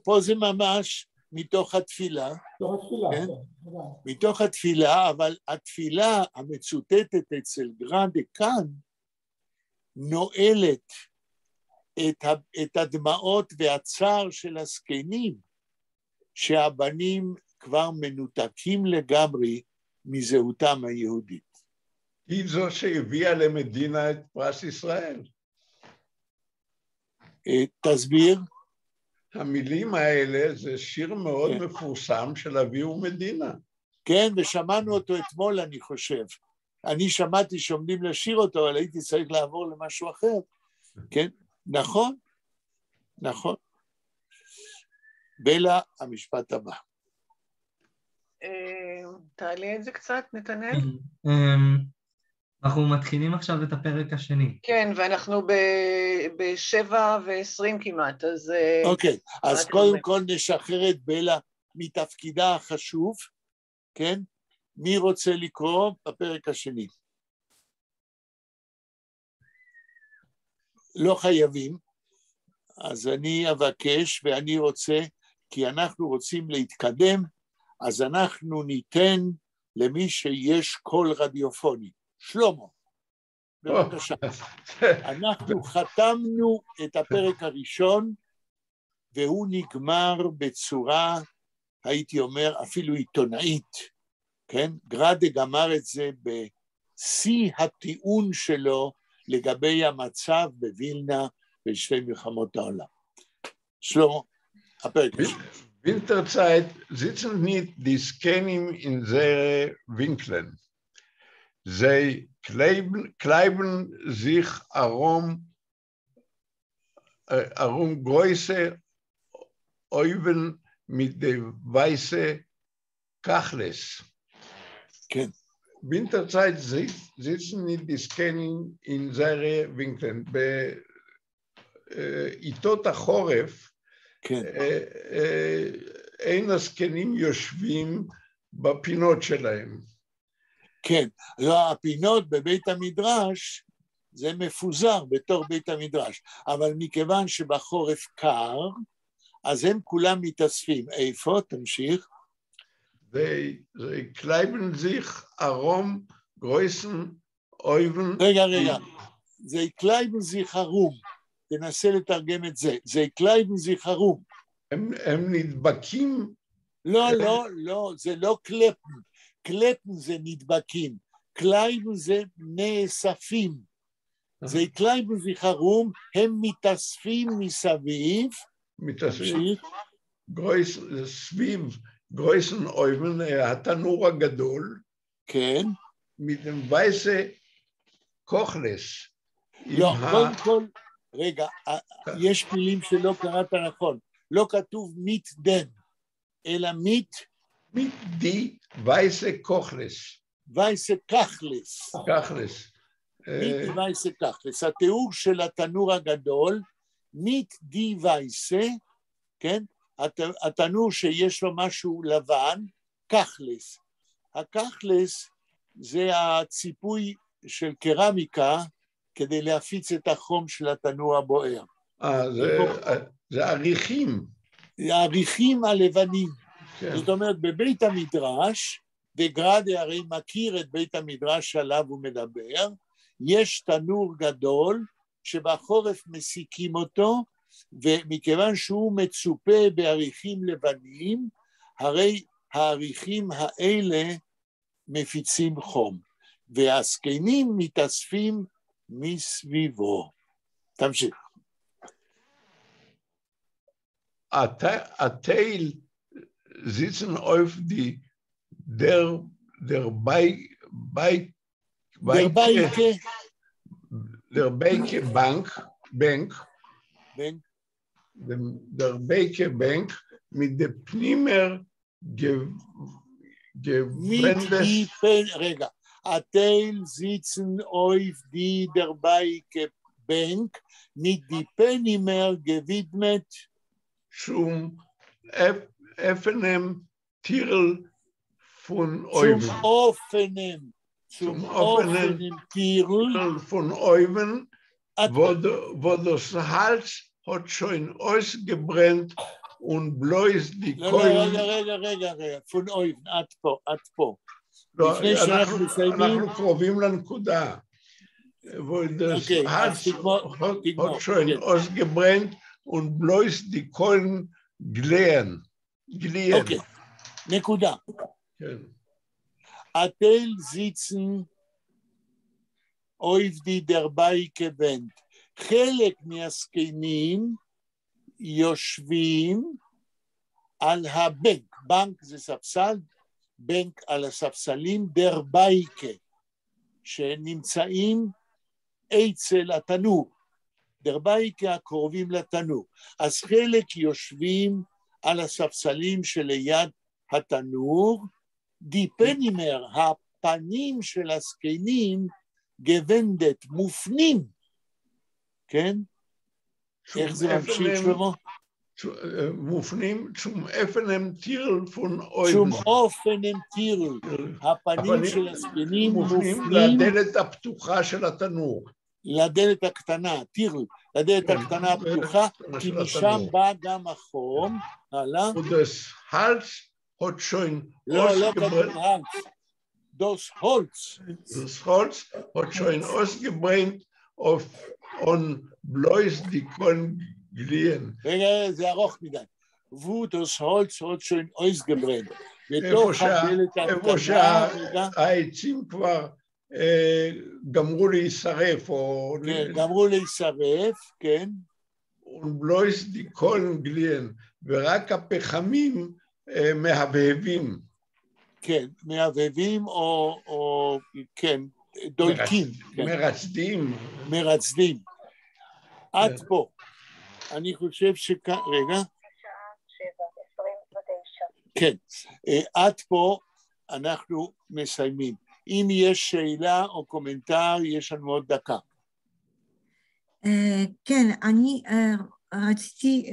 פה זה ממש מתוך התפילה. מתוך התפילה, כן? כן. מתוך התפילה, אבל התפילה המצוטטת אצל גרנדה כאן, נועלת את הדמעות והצער של הזקנים, שהבנים כבר מנותקים לגמרי מזהותם היהודית. היא זו שהביאה למדינה את פרס ישראל. תסביר. המילים האלה זה שיר מאוד מפורסם של אבי ומדינה. כן, ושמענו אותו אתמול, אני חושב. אני שמעתי שעומדים לשיר אותו, אבל הייתי צריך לעבור למשהו אחר. כן, נכון, נכון. בלה, המשפט הבא. תעלי את זה קצת, נתנאל. אנחנו מתחילים עכשיו את הפרק השני. כן, ואנחנו ב-7:20 כמעט, אז... אוקיי, אז קודם כל נשחרר את בלה מתפקידה החשוב, כן? מי רוצה לקרוא בפרק השני? לא חייבים, אז אני אבקש ואני רוצה, כי אנחנו רוצים להתקדם, אז אנחנו ניתן למי שיש קול רדיופוני. שלמה, בבקשה. אנחנו חתמנו את הפרק הראשון, והוא נגמר בצורה, הייתי אומר, אפילו עיתונאית, כן? גרדה גמר את זה בשיא הטיעון שלו לגבי המצב בווילנה בשתי מלחמות העולם. שלמה, הפרק השני. Winterzeit sitzen nicht die Skenim in ihre Winkeln. Sie kleiben sich herum große Augen mit der weißen Kachles. כן. Winterzeit sitzen nicht die Skenim in ihre Winkeln. בעיתות החורף, כן. אין הזקנים יושבים בפינות שלהם. כן, לא, הפינות בבית המדרש זה מפוזר בתור בית המדרש, אבל מכיוון שבחורף קר, אז הם כולם מתאספים. איפה? תמשיך. Sie kleiben sich herum großen Augen. רגע. זה kleiben sich herum. תנסה לתרגם את זה. זה kleiben sich herum. הם נדבקים. לא, זה לא קלפן. קלפן זה נדבקים. קלייבן זה נאספים. זה קלייבן sich herum, הם מתאספים מסביב. מתאספים. סביב גרויסן אויבן, התנור הגדול. כן. mit dem weiße Kochless. לא, קודם כל, רגע, יש מילים שלא קראת נכון. לא כתוב mit den, אלא mit die weiße Kochless. weiße Kachles. Kachles. mit die weiße Kachles. התיאור של התנור הגדול, mit die weiße, כן? התנור שיש לו משהו לבן, קחלס. הקחלס זה הציפוי של קרמיקה כדי להפיץ את החום של התנור הבוער. זה עריכים. העריכים הלבנים. כן. זאת אומרת, בבית המדרש, וגרדה הרי מכיר את בית המדרש שעליו הוא מדבר, יש תנור גדול שבחורף מסיקים אותו, ומכיוון שהוא מצופה בעריכים לבנים, הרי העריכים האלה מפיצים חום, והזקנים מתאספים מסביבו. תמשיך. הטייל sitzen auf die der Beike Bank mit der Pnimer gewrendes. רגע, הטייל sitzen auf die der Beike Bank mit die Pnimer gewidmet שום אפנם Tirl von Euven. Zum offenen Tirl von Euven, wo das Hals hat schon ausgebrennt und bloß die Keulen... רגע, von Euven, עד פה. לא, לפני שאנחנו מסיימים... אנחנו קרובים לנקודה. wo das Herz hat schon ausgebrennt und bloß die Kohlen glühen. Okay, נקודה. אתל זיצן אויבדי דרבאי כבנט. חלק מהזקנים יושבים על הבנק, בנק זה ספסל, בנק על הספסלים דרבאיקה, שנמצאים אצל התנור, דרבאיקה הקרובים לתנור. אז חלק יושבים על הספסלים שליד התנור, דיפנימר, הפנים של הזקנים, גוונדת, מופנים, כן? איך זה ממשיך שלמה? מופנים, zum offenen Tirl von Euven. zum offenen Tirl, הפנים של הזקנים מופנים לדלת הפתוחה של התנור. לדלת הקטנה, טירל, לדלת הקטנה הפתוחה, כי משם בא גם החום, הלאה. ודס הלץ hat schon לא כתוב הלץ, דוס הולץ. Das Holz hat schon ausgebrennt und bloß die Kohlen glühen. רגע, זה ארוך מדי. ודוס הולץ hat schon ausgebrennt. בתוך הדלת איפה שהעצים כבר גמרו להישרף. כן, גמרו להישרף, כן. ובלויס די קולן גליין, ורק הפחמים מהבהבים. כן, מהבהבים או כן, דולקים. מרצדים. מרצדים. עד פה. אני חושב שכאן, רגע. כן, עד פה אנחנו מסיימים. אם יש שאלה או קומנטר, יש לנו עוד דקה. כן, אני רציתי,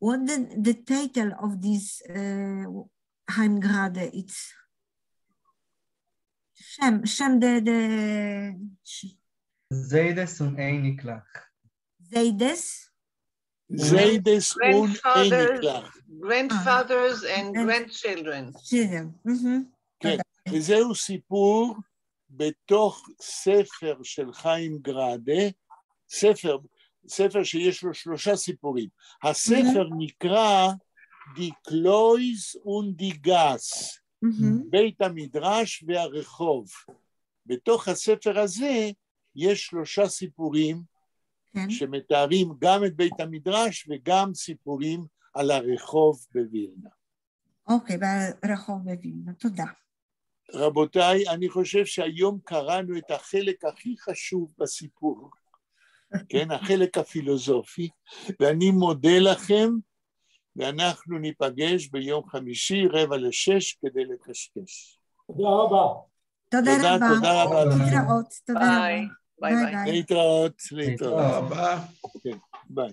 what the title of this Heimgrade it's שם Zeides und Einiglach. Zeides? Zeides und Einiglach. Grandfathers and grandchildren. כן. וזהו סיפור בתוך ספר של חיים גראדה, ספר שיש לו 3 סיפורים. הספר נקרא די קלויז ודי גס, בית המדרש והרחוב. בתוך הספר הזה יש 3 סיפורים שמתארים גם את בית המדרש וגם סיפורים על הרחוב בווילנה. אוקיי, ברחוב בווילנה, תודה. רבותיי, אני חושב שהיום קראנו את החלק הכי חשוב בסיפור, כן, החלק הפילוסופי, ואני מודה לכם, ואנחנו ניפגש ביום חמישי, 5:45, כדי לקשקש. תודה רבה. תודה רבה. תודה רבה. להתראות. תודה רבה. ביי. להתראות. תודה רבה. ביי.